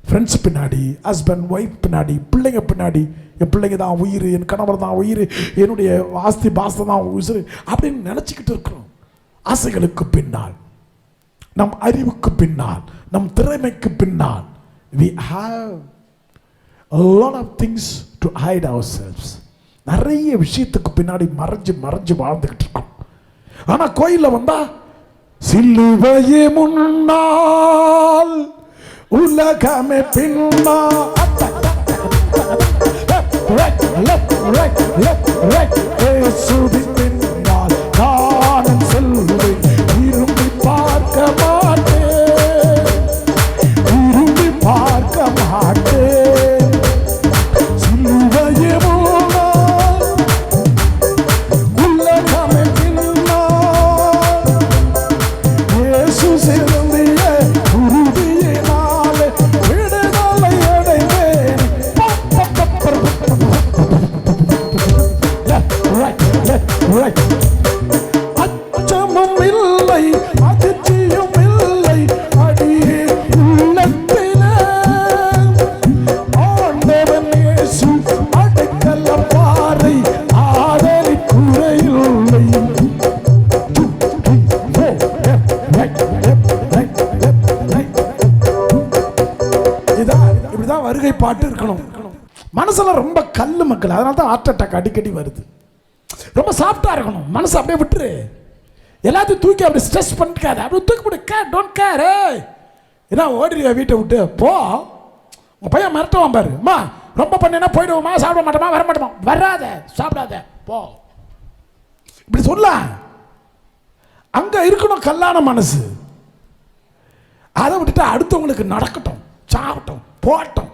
ஃப்ரெண்ட்ஸ் பின்னாடி, ஹஸ்பண்ட் ஒய்ஃப் பின்னாடி, பிள்ளைங்க பின்னாடி. என் பிள்ளைங்க தான் உயிர், என் கணவர் தான் உயிர், என்னுடைய ஆஸ்தி பாஸ்தி தான் உயிர் அப்படின்னு நினச்சிக்கிட்டு இருக்கிறோம். ஆசைகளுக்கு பின்னால், நம் அறிவுக்கு பின்னால், நம் திறமைக்கு பின்னால் we have a lot of things to hide ourselves. நிறைய விஷயத்துக்கு பின்னாடி மறைஞ்சு மறைஞ்சு வாழ்ந்துகிட்டு இருக்கோம். ஆனா கோயில்ல வந்தா சிலுவையே முன்னால் உலகமே பின்னால், பின்னால் நானும் செல்வேன், விரும்பி பார்க்க மாட்டேன், விரும்பி பார்க்க மாட்டேன். சிலுவையே முன்னால் உலகமே பின்னால், இயேசு சிறந்திய உறுதியினாலே விடுதலை அடைந்தேன். அச்சமும் இல்லை, அதிர்ச்சியும் இல்லை, அடியே உள்ளத்திலே ஆண்டவன் இயேசு அடைக்கல பாறை, ஆதரி குறையில்லை. இப்படிதான் வருகை பாட்டு இருக்கணும். மனசுல ரொம்ப கல்லு மக்கள், அதனால தான் ஹார்ட் அட்டாக் அடிக்கடி வருது. ரொம்ப சாஃப்டா இருக்கணும், மனசு அப்படியே விட்டுரு. எல்லாத்தையும் தூக்கி அப்படி ஸ்ட்ரெஸ் பண்ணிக்காத, அப்படி தூக்கி போட்டு கேர், டோன்ட் கேர். ஏன்னா ஓடுறியா வீட்டை விட்டு போ. உங்க பையன் மிரட்டுவான் பாரு, அம்மா ரொம்ப பண்ணினா போயிடுவோமா, சாப்பிட மாட்டோமா, வர மாட்டோமா, வராத, சாப்பிடாத, போ, இப்படி சொல்ல. அங்க இருக்கணும் கல்லான மனசு. அதை விட்டுட்டு அடுத்தவங்களுக்கு நடக்கட்டும், சாப்பிட்டோம், போட்டோம்,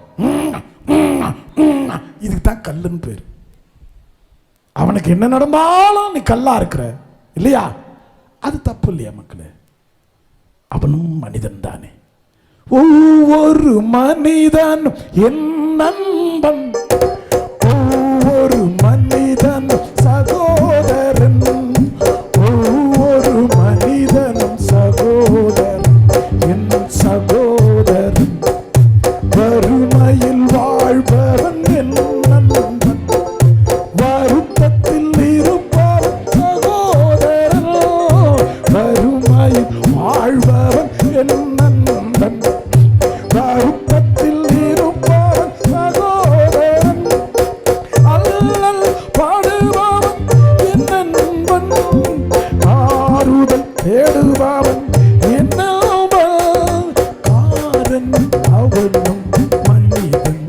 இதுக்கு தான் கல்லுன்னு பேர். அவனுக்கு என்ன நடந்தாலும் நீ கல்லா இருக்கிற இல்லையா, அது தப்பு இல்லையா மக்களே? அவனும் மனிதன் தானே. ஒவ்வொரு மனிதன் என் நண்பன், ஒவ்வொரு மனிதன் சகோதரன், ஒவ்வொரு மனிதனும் சகோதரன், என் சகோதரன். வறுமையில் வாழ்பவன் என் நண்பன், வருத்தத்தில் இருப்பவன் சகோதரன், வறுமையில் வாழ்பவன் என் நண்பன், வருத்தத்தில் இருப்பவன் சகோதரன், அல்லல் பாடுபவன் என் நண்பன், ஆறுதல் தேடுபவன் என் நண்பன், காரன் அவனும் மனிதன்.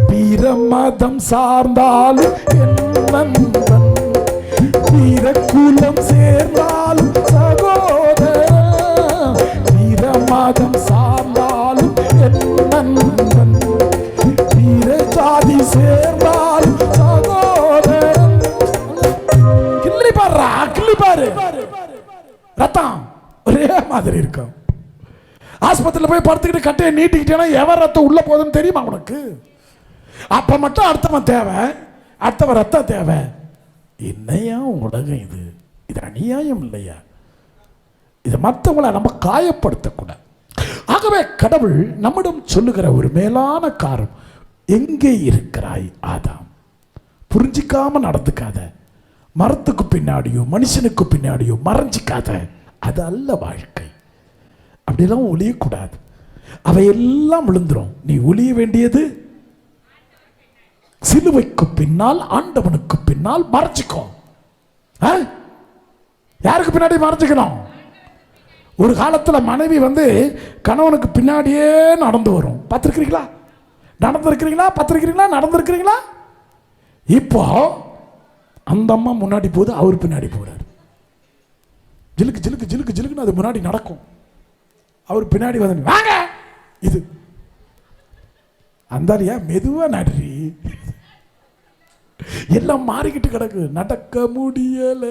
பிற மதம் சார்ந்தாலும் என் நண்பன், பிற குலம் சேர்ந்தாலும் சகோதரன், பிற மதம் சார்ந்தாலும் என் நண்பன், பிற ஜாதி சேர்ந்தாலும் சகோதரன். கிள்ளி பாரு, கிள்ளி பாரு, ரத்தம் ஒரே மாதிரி இருக்கும். ஆஸ்பத்திரியில் போய் படுத்துக்கிட்டு கட்டையை நீட்டிக்கிட்டேன்னா எவன் ரத்தம் உள்ள போகுதுன்னு தெரியுமா உனக்கு? அப்ப மட்டும் அடுத்தவன் தேவை, அடுத்தவன் ரத்தம் தேவை. என்னையா உலகம் இது? இது அநியாயம் இல்லையா? இது மற்றவங்களை நம்ம காயப்படுத்தக்கூடாது. ஆகவே கடவுள் நம்மிடம் சொல்லுகிற ஒரு மேலான காரம், எங்கே இருக்கிறாய் ஆதாம்? புரிஞ்சிக்காம நடந்துக்காத, மரத்துக்கு பின்னாடியோ மனுஷனுக்கு பின்னாடியோ மறைஞ்சிக்காத. அது அல்ல வாழ்க்கை. அப்படியெல்லாம் ஒளியக்கூடாது. அவையெல்லாம் விழுந்துரும். நீ ஒளிய வேண்டியது சிலுவைக்கு பின்னால், ஆண்டவனுக்கு பின்னால் மறைச்சிக்கோ. யாருக்கு பின்னாடி மறைச்சிக்கணும்? ஒரு காலத்துல மனைவி கணவனுக்கு பின்னாடியே நடந்து வரும். பார்த்துருக்கிறீங்களா? நடந்திருக்கிறீங்களா? பார்த்துருக்கிறீங்களா? நடந்திருக்கிறீங்களா? இப்போ அந்த அம்மா முன்னாடி போகுது, அவர் பின்னாடி போறாரு. ஜிலுக்கு ஜிலுக்கு ஜிலுக்கு ஜிலுக்குன்னு அது முன்னாடி நடக்கும். அவர் பின்னாடி வாங்க, இது அந்தாலியா மெதுவா நடுறி, எல்லாம் மாறிக்கிட்டு கிடக்கு, நடக்க முடியல.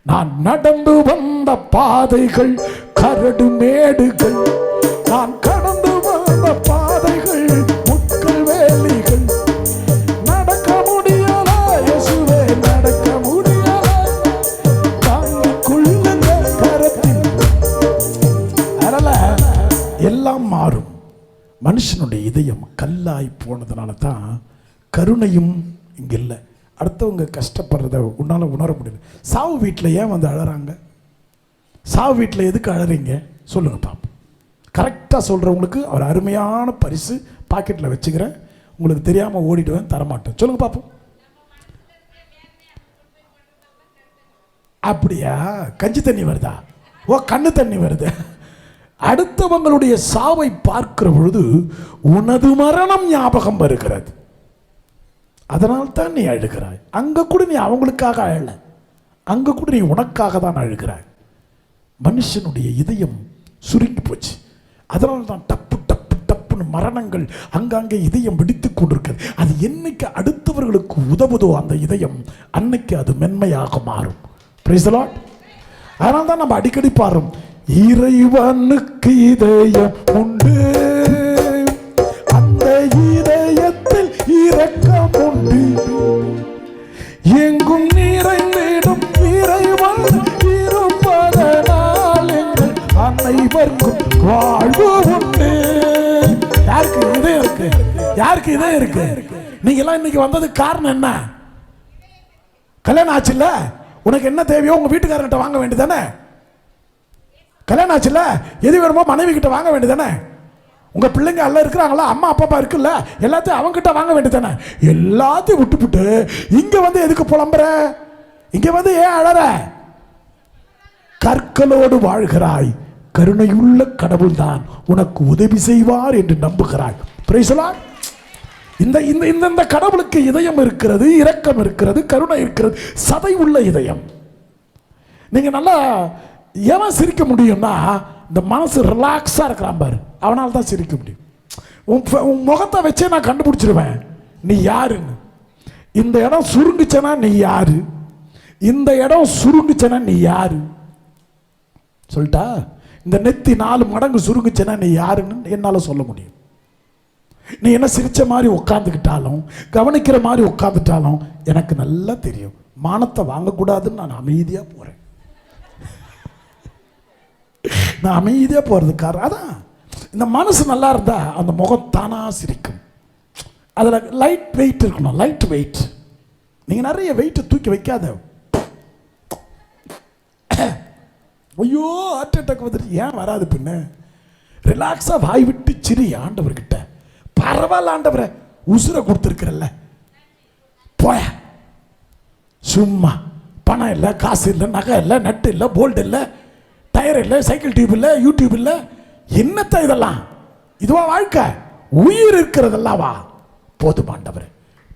நான் நடந்து வந்த பாதைகள் கரடு மேடுகள், நான் கடந்து மனுஷனுடைய இதயம் கல்லாய் போனதுனால தான் கருணையும் இங்கே இல்லை. அடுத்தவங்க கஷ்டப்படுறத உன்னால் உணர முடியல. சாவு வீட்டில் ஏன் வந்து அழறாங்க? சாவு வீட்டில் எதுக்கு அழறீங்க சொல்லுங்கள் பாப்போம். கரெக்டாக சொல்கிறவங்களுக்கு ஒரு அருமையான பரிசு பாக்கெட்டில் வச்சுக்கிறேன். உங்களுக்கு தெரியாமல் ஓடிடுவேன், தரமாட்டேன். சொல்லுங்கள் பார்ப்போம். அப்படியா? கஞ்சி தண்ணி வருதா? ஓ, கண்ணு தண்ணி வருது. அடுத்தவங்களுடைய சாவை பார்க்கிற பொழுது உனது மரணம் ஞாபகம் வருகிறது. அதனால் தான் நீ அழுகிறாய். அங்கே கூட நீ அவங்களுக்காக அழல, அங்கே கூட நீ உனக்காக தான் அழுகிறாய். மனுஷனுடைய இதயம் சுருங்கி போச்சு. அதனால தான் டப்பு டப்பு டப்புன்னு மரணங்கள் அங்கங்கே இதயம் வெடித்து கொண்டிருக்கிறது. அது என்னைக்கு அடுத்தவர்களுக்கு உதவுதோ அந்த இதயம் அன்னைக்கு அது மென்மையாக மாறும். Price the Lord. அதனால தான் நம்ம அடிக்கடி பாடுறோம், இறைவனுக்கு இதயம் உண்டு, அந்த இதயத்தில் இரக்கம் உண்டு, எங்கும் நிறைந்திடும் இறைவன் இருப்பதனால் எங்கள் அனைவருக்கும் வாழ்வு உண்டு. யாருக்கு இதயம் இருக்கு? யாருக்கு இதயம் இருக்கு? நீங்க எல்லாம் இன்னைக்கு வந்ததுக்கு காரணம் என்ன? கல்யாணம் ஆச்சுல்ல, உனக்கு என்ன தேவையோ உங்க வீட்டுக்காரர்கிட்ட வாங்க வேண்டியதானே? கல்யாணம் ஆச்சுல்ல, எது வேணுமோ மனைவி கிட்ட வாங்க வேண்டியதானே? உங்க பிள்ளைங்க எல்லாம் இருக்கிறாங்களா, அம்மா அப்பா இருக்குல்ல, எல்லாத்தையும் அவங்க கிட்ட வாங்க வேண்டியதானே? எல்லாத்தையும் விட்டுப்புட்டு இங்க வந்து எதுக்கு புலம்புற? இங்க வந்து ஏன் அழற? கற்களோடு வாழ்கிறாய், கருணையுள்ள கடவுள் தான் உனக்கு உதவி செய்வார் என்று நம்புகிறாய். Price the Lord. இந்த இந்த இந்த கடவுளுக்கு இதயம் இருக்கிறது, இரக்கம் இருக்கிறது, கருணை இருக்கிறது, சதை உள்ள இதயம். நீங்க நல்லா ஏன் சிரிக்க முடியும்னா, இந்த மனசு ரிலாக்ஸா இருக்கிறான் பாரு, அவனால் தான் சிரிக்க முடியும். உன் முகத்தை வச்சே நான் கண்டுபிடிச்சிருவேன் நீ யாருன்னு. இந்த இடம் சுருங்குச்சனா நீ யாரு? இந்த இடம் சுருங்குச்சனா நீ யாரு? சொல்லிட்டா, இந்த நெத்தி 4 மடங்கு சுருங்குச்சனா நீ யாருன்னு என்னால சொல்ல முடியும். நீ என்ன சிரிச்ச மாதிரி உட்காந்துக்கிட்டாலும், கவனிக்கிற மாதிரி உட்காந்துட்டாலும் எனக்கு நல்லா தெரியும். மானத்தை வாங்கக்கூடாதுன்னு நான் அமைதியா போறேன். நான் அமைதியா போறது காரணம் அதான். இந்த மனசு நல்லா இருந்தா அந்த முகம் தானா சிரிக்கும். அதுல லைட் வெயிட் இருக்கணும். Light weight. நீங்க நிறைய வெயிட் தூக்கி வைக்காத. ஐயோ ஹார்ட் அட்டாக் வந்துட்டு ஏன் வராது பின்ன? ரிலாக்ஸா வாய் விட்டு சிரி ஆண்டவர்கிட்ட. பரவாயில்ல ஆண்டவரை, உசுரை கொடுத்துருக்கிறல்ல, போய சும்மா பணம் இல்லை, காசு இல்லை, நகை இல்லை, நட்டு இல்லை, போல்ட் இல்லை, டயர் இல்லை, சைக்கிள் டியூப் இல்லை, யூடியூப் இல்லை, என்னத்த இதெல்லாம்? இதுவா வாழ்க்கை? உயிர் இருக்கிறதெல்லாம் வா போதும் ஆண்டவரே.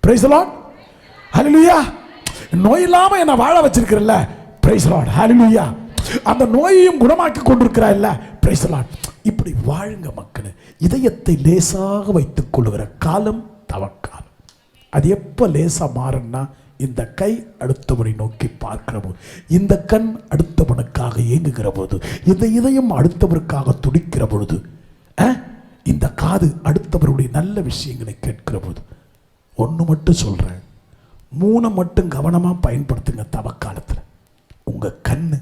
Praise the Lord. ஹல்லேலூயா. நோய் இல்லாம என்ன வாழ வச்சிருக்கிறல்ல, பிரைஸ் தி லார்ட். ஹல்லேலூயா. அந்த நோயையும் குணமாக்கி கொண்டிருக்கிறாய்ல, பிரைஸ் தி லார்ட். இப்படி வாழுங்க மக்களே. இதயத்தை லேசாக வைத்துக் கொள்ளுகிற காலம் தவக்காலம். அது எப்ப லேசா மாறும்னா, இந்த கை அடுத்தவனை நோக்கி பார்க்கிற போது, இந்த கண் அடுத்தவனுக்காக ஏங்குகிற போது, இந்த இதயம் அடுத்தவருக்காக துடிக்கிற பொழுது, இந்த காது அடுத்தவருடைய நல்ல விஷயங்களை கேட்கிற போது. ஒன்று மட்டும் சொல்றேன், 3 மட்டும் கவனமா பயன்படுத்துங்க தவக்காலத்தில். உங்க கண்ணு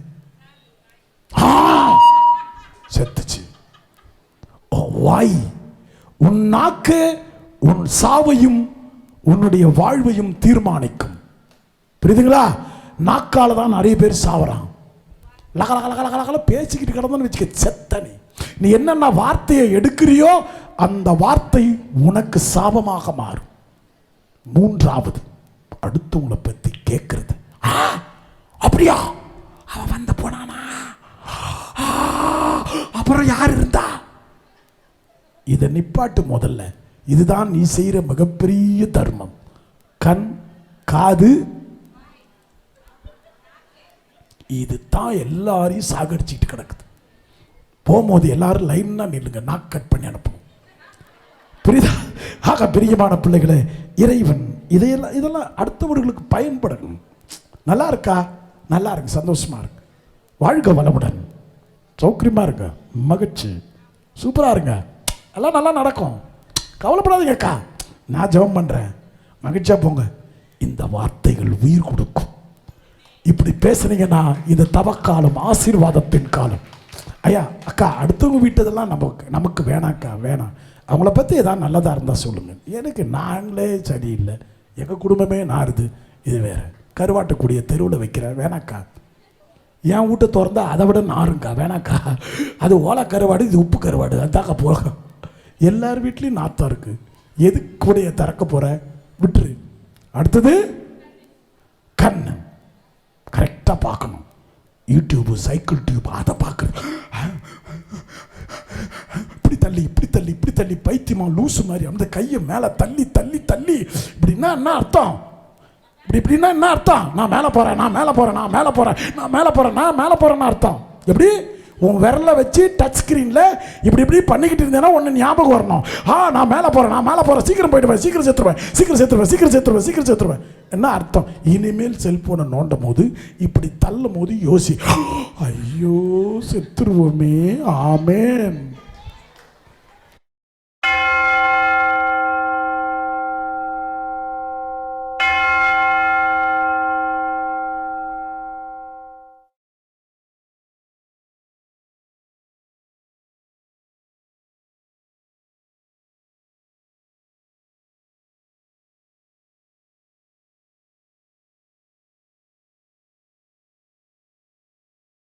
செத்துச்சு. வாய், உன் நாக்கு உன் சாவையும் உன்னுடைய வாழ்வையும் தீர்மானிக்கும். புரியுதுங்களா? நாக்கால தான் நிறைய பேர் சாவறான். லகலகலகலகல பேசிக்கிட்டு கிடந்தான்னு வச்சுக்க, செத்தனி. நீ என்னென்ன வார்த்தையை எடுக்கிறியோ அந்த வார்த்தை உனக்கு சாபமாக மாறும். 3வது, அடுத்தவங்களை பத்தி கேட்கறது. அப்படியா, அவன் வந்து போனானா, அப்புறம் யார் இருந்தா? இதை நிப்பாட்டு முதல்ல. இதுதான் நீ செய்யற மிகப்பெரிய தர்மம். கண், காது, இது தான் எல்லாரையும் சாகடிச்சுட்டு கிடக்குது. போகும்போது எல்லாரும் லைனா நில்லுங்க, நாக் கட் பண்ணி அனுப்பணும். புரியுதா? ஆக பிரியமான பிள்ளைகளே, இறைவன் இதெல்லாம் அடுத்தவர்களுக்கு பயன்படணும். நல்லா இருக்கா? நல்லா இருக்கு, சந்தோஷமா இருக்கு, வாழ்க வளமுடன், சௌக்கியமா இருங்க, மகிழ்ச்சி, சூப்பரா இருங்க, எல்லாம் நல்லா நடக்கும், கவலைப்படாதீங்க அக்கா, நான் ஜெபம் பண்றேன், மகிழ்ச்சியா போங்க. இந்த வார்த்தைகள் உயிர் கொடுக்கும். இப்படி பேசுனீங்கன்னா இந்த தவக்காலம் ஆசீர்வாதத்தின் காலம். ஐயா அக்கா அடுத்தவங்க வீட்டதெல்லாம் நமக்கு வேணாக்கா, வேணாம். அவங்கள பற்றி ஏதாவது நல்லதாக இருந்தால் சொல்லுங்கள். எனக்கு நாங்களே சரியில்லை, எங்கள் குடும்பமே நாறுது, இது வேறு. கருவாட்டக்கூடிய தெருவில் வைக்கிறேன், வேணாக்கா. என் வீட்டை திறந்தா அதை விட நாருங்கக்கா, வேணாக்கா. அது ஓலை கருவாடு, இது உப்பு கருவாடு, அதுதாக்கா போகும். எல்லார் வீட்லேயும் நாத்தம் இருக்குது, எதுக்கு கூடைய திறக்க போகிற, விட்டுரு. அடுத்தது கண், கரெக்டாக பார்க்கணும். யூடியூப்பு, சைக்கிள் டியூப், அதை பார்க்குறது. இப்படி தள்ளி இப்படி தள்ளி இப்படி தள்ளி பைத்தியமா லூசு மாதிரி அந்த கையை மேலே தள்ளி தள்ளி தள்ளி இப்படின்னா என்ன அர்த்தம்? இப்படின்னா என்ன அர்த்தம்? நான் மேலே போகிறேன், நான் மேலே போகிறேன், நான் மேலே போகிறேன், நான் மேலே போகிறேன், நான் மேலே போகிறேன்னு அர்த்தம். எப்படி உன் விரலை வச்சு டச் ஸ்க்ரீனில் இப்படி பண்ணிக்கிட்டு இருந்தேன்னா ஒன்று ஞாபகம் வரணும். நான் மேலே போகிறேன், நான் மேலே போகிறேன், சீக்கிரம் போயிடுவேன், சீக்கிரம் சேர்த்துருவேன், சீக்கிரம் சேர்த்துருவேன், சீக்கிரம் சேர்த்துருவேன், சீக்கிரம் சேர்த்துருவேன். என்ன அர்த்தம்? இனிமேல் செல்ஃபோனை நோண்டும் போது இப்படி தள்ளும் போது யோசி, ஐயோ செத்துருவோமே, ஆமேன்.